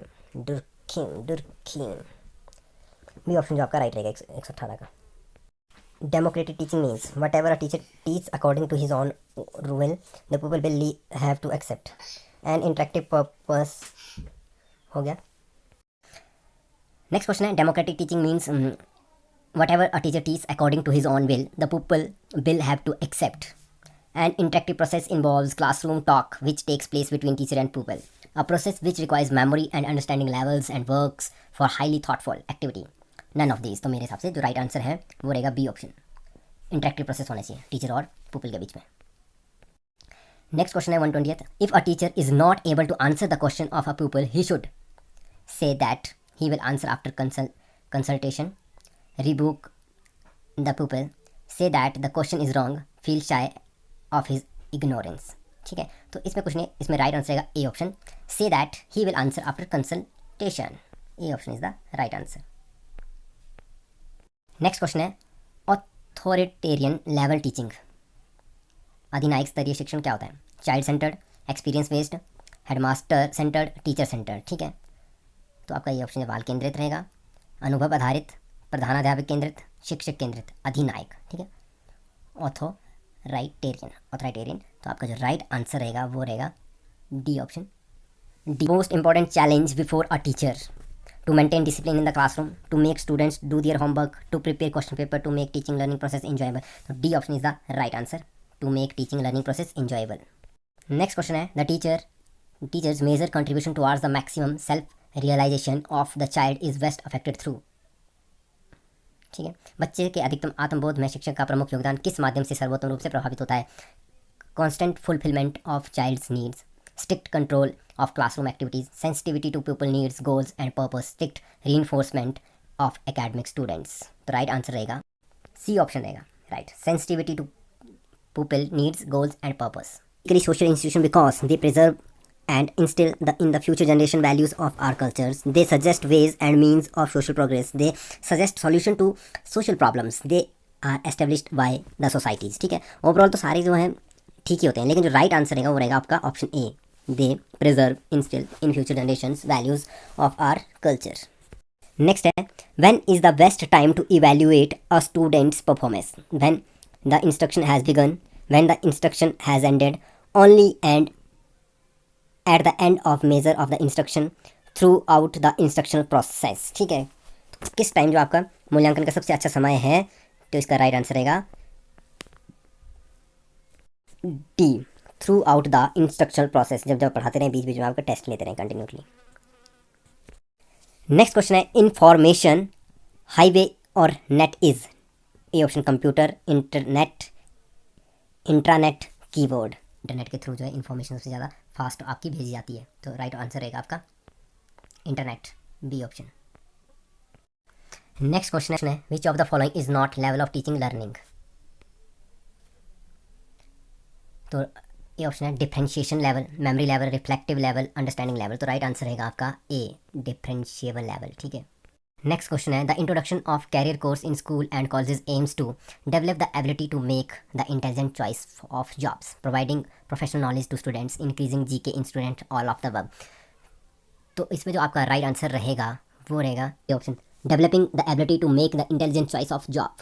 बी ऑप्शन जो आपका राइट रहेगा 118 का। Democratic teaching means whatever a teacher teach according to his own rule the people will have to accept and interactive purpose. हो गया। नेक्स्ट क्वेश्चन है democratic teaching means whatever a teacher teaches according to his own will, the pupil will have to accept. An interactive process involves classroom talk which takes place between teacher and pupil. A process which requires memory and understanding levels and works for highly thoughtful activity. None of these. तो मेरे हिसाब से जो right answer है वो रहेगा B option, interactive process होना चाहिए टीचर और पुपिल के बीच में। नेक्स्ट क्वेश्चन है 120th। If a teacher is not able to answer the question of a pupil he should say that he will answer after consultation, rebuke the pupil, say that the question is wrong, feel shy of his ignorance। ठीक है, तो इसमें कुछ नहीं, इसमें right answer रहेगा A option, say that he will answer after consultation। A option is the right answer. Next question है authoritarian level teaching अधिनायक स्तरीय शिक्षण क्या होता है? Child centred, experience based, headmaster centred, teacher centred. ठीक है, तो आपका ये ऑप्शन बाल केंद्रित रहेगा, अनुभव आधारित, प्रधानाध्यापक केंद्रित, शिक्षक केंद्रित, अधिनायक। ठीक है, ऑथोराइटेरियन। तो आपका जो राइट आंसर रहेगा वो रहेगा D option D. Most important challenge before a teacher to maintain discipline in the classroom, to make students do their homework, to prepare question paper, to make teaching learning process enjoyable. So D option is the right answer, to make teaching learning process enjoyable. Next question है, the teacher's major contribution towards the maximum self realization of the child is best affected through. ठीक है, बच्चे के अधिकतम आत्मबोध में शिक्षक का प्रमुख योगदान किस माध्यम से सर्वोत्तम रूप से प्रभावित होता है? Constant fulfillment of child's needs, strict control of classroom activities, sensitivity to pupil needs, goals and purpose, strict reinforcement of academic students. तो राइट आंसर रहेगा सी ऑप्शन रहेगा, right, sensitivity to pupil needs, goals and purpose. Social institution because they preserve and instill in the future generation values of our cultures. They suggest ways and means of social progress. They suggest solution to social problems. They are established by the societies. ठीक है, overall तो सारे जो हैं ठीक ही होते हैं, लेकिन जो राइट आंसर रहेगा वो रहेगा आपका option A, they preserve instil in future generations values of our culture. Next है, when is the best time to evaluate a student's performance? When the instruction has begun, when the instruction has ended, only and at the end of major of the instruction, throughout the instructional process. ठीक है, तो किस time जो आपका मूल्यांकन का सबसे अच्छा समय है, तो इसका राइट आंसर रहेगा D, through out the instructional process. जब पढ़ाते रहें, बीच बीच में आपका टेस्ट लेते रहें कंटिन्यूसली। नेक्स्ट क्वेश्चन है, इंफॉर्मेशन हाईवे और net is? A option computer, internet, intranet, keyboard. Internet के थ्रू जो है इन्फॉर्मेशन सबसे ज़्यादा फास्ट आपकी भेजी जाती है, तो राइट आंसर रहेगा आपका internet, B option. Next question है, which of the following is not level of teaching learning? तो ये ऑप्शन है differentiation level, memory level, reflective level, understanding level. तो राइट आंसर रहेगा आपका ए, डिफरेंशिएबल लेवल। ठीक है, नेक्स्ट क्वेश्चन है, the introduction of career course in school and colleges aims to develop the ability to make the intelligent choice of jobs, providing professional knowledge to students, increasing GK in student, all of the above. तो इसमें जो आपका right answer रहेगा वो रहेगा A option, developing the ability to make the intelligent choice of job.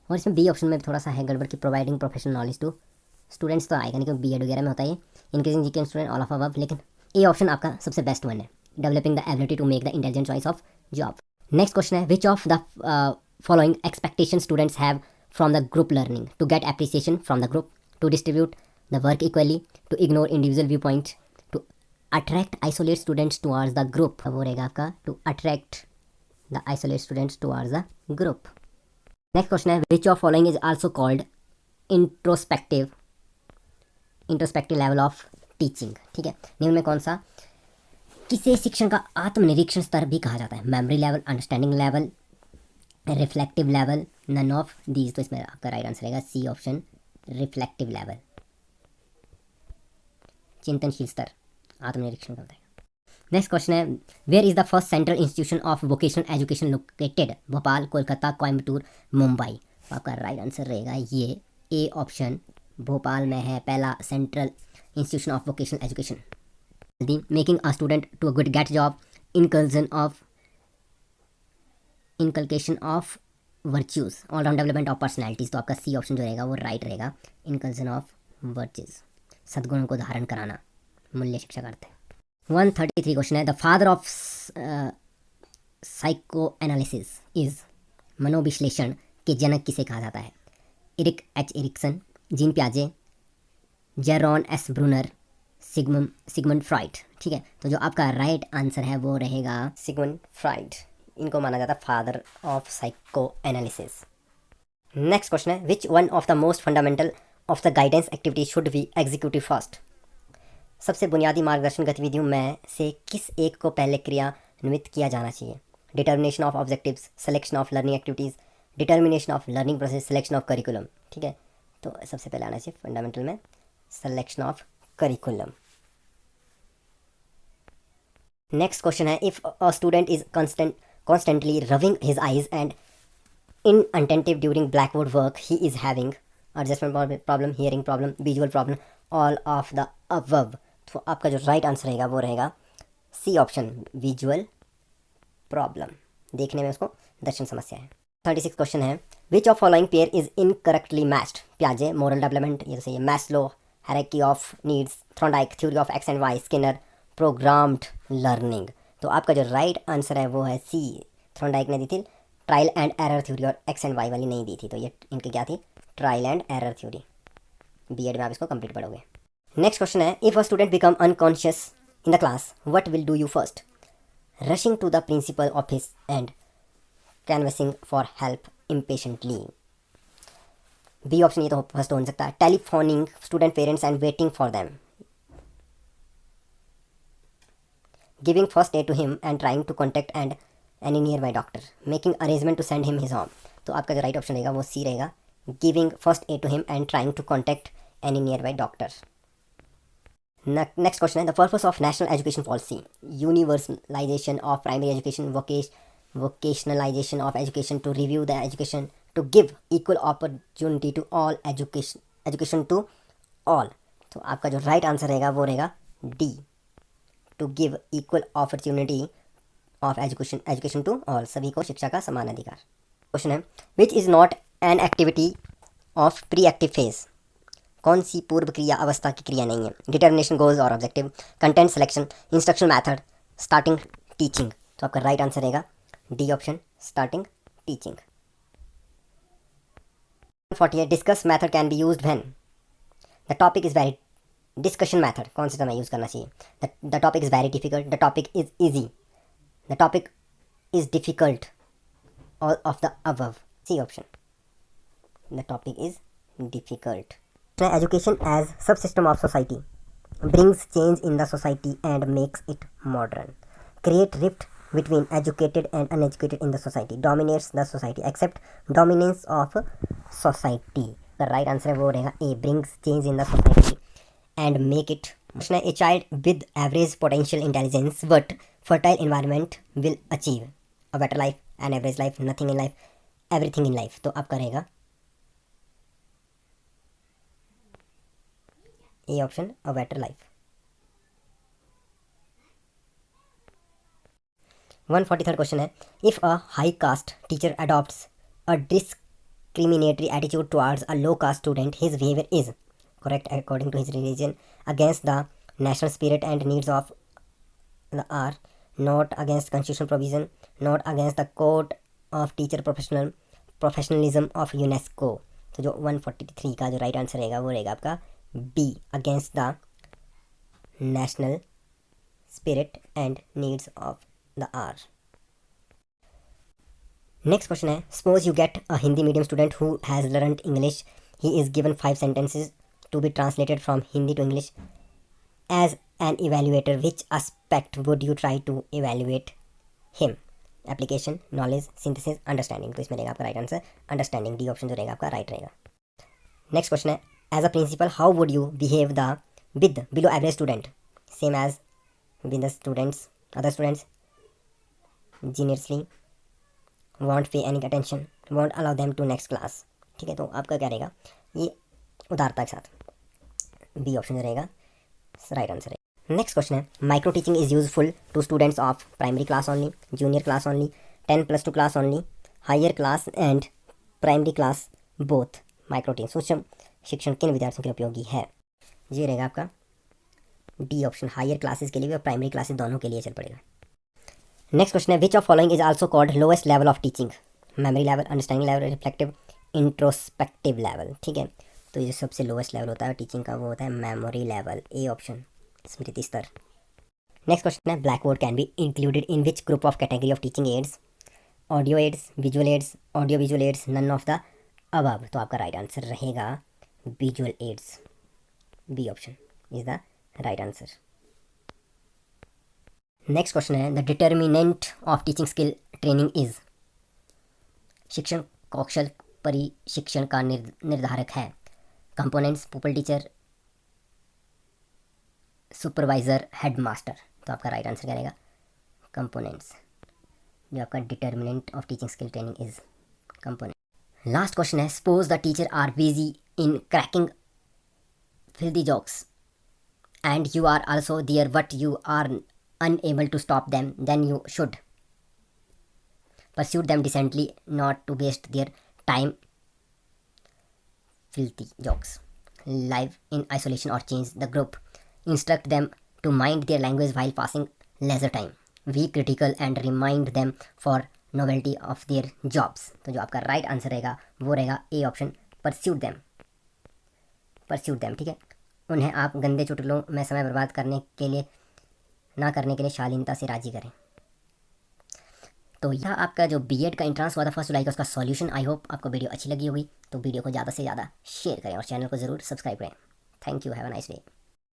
और इसमें B option में थोड़ा सा है गड़बड़ की, providing professional knowledge to students तो आएगा नहीं, क्योंकि बीएड वगैरह में होता है increasing GK student, all of above. लेकिन ए ऑप्शन आपका सबसे बेस्ट वन है, developing the ability to make the intelligent choice of job. Next question है, which of the following expectation students have from the group learning? To get appreciation from the group, to distribute the work equally, to ignore individual view point, to attract isolate students towards the group. वो रहेगा आपका to attract the isolate students towards the group. Next question है, which of following is also called introspective level of teaching? ठीक है, निम्न में कौन सा किसे शिक्षण का आत्मनिरीक्षण स्तर भी कहा जाता है? Memory level, understanding level, reflective level, none of these. तो इसमें आपका राइट आंसर रहेगा सी ऑप्शन, रिफ्लेक्टिव लेवल, चिंतनशील स्तर, आत्मनिरीक्षण करता है। नेक्स्ट क्वेश्चन है, where is the first central institution of vocational education located? Bhopal, Kolkata, Coimbatore, Mumbai. तो आपका राइट आंसर रहेगा ये ए ऑप्शन, भोपाल में है पहला central institution of vocational education. Making a student to a good get job, inculcation of virtues, all round development of personalities. तो आपका C option जो रहेगा वो राइट रहेगा, इनकल्जन ऑफ वर्च्यूज, सद्गुणों को धारण कराना, मूल्य शिक्षा करते हैं। 133 क्वेश्चन है, the father of psychoanalysis is? मनोविश्लेषण के जनक किसे कहा जाता है? इरिक एच एरिक्सन, जीन प्याजे, Jerome S Bruner, Sigmund Freud. ठीक है, तो जो आपका राइट आंसर है वो रहेगा सिगमंड फ्राइड, इनको माना जाता है father of psychoanalysis. Next question है, which one of the most fundamental of the guidance activity should be executive first? सबसे बुनियादी मार्गदर्शन गतिविधियों में से किस एक को पहले क्रियान्वित किया जाना चाहिए? Determination of objectives, selection of learning activities, determination of learning process, selection of curriculum. ठीक है, तो सबसे पहले आना चाहिए फंडामेंटल में selection of curriculum. Next question है, if a student is constantly rubbing his eyes and inattentive during blackboard work, he is having adjustment problem, hearing problem, visual problem, all of the above। तो आपका जो right answer रहेगा वो रहेगा C option, visual problem, देखने में उसको दर्शन समस्या है। 36 क्वेश्चन है, which of following pair is incorrectly matched? पियाजे, मोरल डेवलपमेंट, ये सही है। Maslow, hierarchy of needs, Thorndike, theory of X and Y, Skinner, programmed learning. तो आपका जो राइट आंसर है वो है सी, थ्रोंडाइक ने दी थी ट्रायल एंड एरर थ्योरी, और एक्स एंड वाई वाली नहीं दी थी, तो ये इनकी क्या थी? Trial and error theory. BEd में आप इसको कंप्लीट पढ़ोगे। नेक्स्ट क्वेश्चन है, if a student become unconscious in the class, what will do you first? Rushing to the principal office and canvassing for help impatiently. B option ये तो first हो सकता है, telephoning student parents and waiting for them, giving first aid to him and trying to contact and any nearby doctor, making arrangement to send him his home. तो आपका जो right option रहेगा वो C रहेगा, giving first aid to him and trying to contact any nearby doctor. Next question है, the purpose of national education policy, universalization of primary education, vocationalization of education, to review the education, to give equal opportunity to all, education to all। तो आपका जो right answer रहेगा वो रहेगा D, to give equal opportunity of education to all, सभी को शिक्षा का समान अधिकार। क्वेश्चन है, which is not an activity of pre active phase? कौन सी पूर्व क्रिया अवस्था की क्रिया नहीं है? डिटर्मिनेशन, गोल्स और objective, content selection, instruction method, starting teaching. तो आपका राइट आंसर रहेगा D option, starting teaching. 48, discuss method can be used when the topic is very, discussion method कौन से समय यूज करना चाहिए? The topic is very difficult, the topic is easy, the topic is difficult, all of the above. C option, the topic is difficult. Education as subsystem of society brings change in the society and makes it modern, create rift between educated and uneducated in the society, dominates the society, accept dominance of society। the right answer है वो रहेगा ए, brings change in the society and make it। a child with average potential intelligence but fertile environment will achieve a better life, an average life, nothing in life, everything in life। तो आपका रहेगा A option, a better life. 143 question है, if a high caste teacher adopts a discriminatory attitude towards a low caste student, his behaviour is correct according to his religion, against the national spirit and needs of the hour, not against constitutional provision, not against the code of teacher professionalism of UNESCO. तो जो 143 का जो right answer रहेगा वो रहेगा आपका B, against the national spirit and needs of the hour. Next question है, suppose you get a Hindi medium student who has learned English, he is given 5 sentences to be translated from Hindi to English. As an evaluator which aspect would you try to evaluate him? Application, knowledge, synthesis, understanding. तो इसमें रहेगा आपका right answer understanding, D option जो रहेगा आपका right रहेगा। Next question है, as a principal how would you behave the with below average student? Same as with the students, other students, geniusly, won't pay any attention, won't allow them to next class. ठीक है, तो आपका क्या रहेगा? ये उदारता के साथ, बी ऑप्शन जो रहेगा राइट आंसर है। नेक्स्ट क्वेश्चन है, micro teaching is useful to students of primary class only, junior class only, 10+2 class only, higher class and primary class both. Micro teaching सूक्ष्म शिक्षण किन विद्यार्थियों के लिए उपयोगी है? ये रहेगा आपका डी ऑप्शन, हायर क्लासेस के लिए और प्राइमरी क्लासेस दोनों के लिए चल पड़ेगा। नेक्स्ट क्वेश्चन है, which of following is also called lowest level of teaching? Memory level, understanding level, reflective, introspective level. ठीक है, तो ये सबसे लोएस्ट लेवल होता है टीचिंग का, वो होता है मेमोरी लेवल, ए ऑप्शन, स्मृति स्तर। नेक्स्ट क्वेश्चन है, blackboard can be included in which group of category of teaching aids? Audio aids, visual aids, audio visual aids, none of the above. तो आपका right answer रहेगा visual aids, B option is the right answer. Next question है, the determinant of teaching skill training is? शिक्षण कौशल परिशिक्षण का निर्धारक है। Components, pupil teacher, supervisor, head master. तो आपका राइट आंसर क्या रहेगा? कंपोनेंट्स। जो आपका determinant of teaching skill training is component. Last question है, suppose the teacher are busy in cracking filthy jokes and you are also there but you are unable to stop them, then you should pursue them decently, not to waste their time filthy jokes, live in isolation or change the group, instruct them to mind their language while passing leisure time, be critical and remind them for novelty of their jobs। तो जो आपका right answer रहेगा वो रहेगा A option, pursuit them, pursuit them. ठीक है, उन्हें आप गंदे चुटकुलों में समय बर्बाद करने के लिए ना करने के लिए शालीनता से राजी करें। तो यह आपका जो बीएड का एंट्रांस हुआ था 1 जुलाई का, उसका सॉल्यूशन। आई होप आपको वीडियो अच्छी लगी होगी, तो वीडियो को ज़्यादा से ज़्यादा शेयर करें और चैनल को ज़रूर सब्सक्राइब करें। Thank you, have a nice day.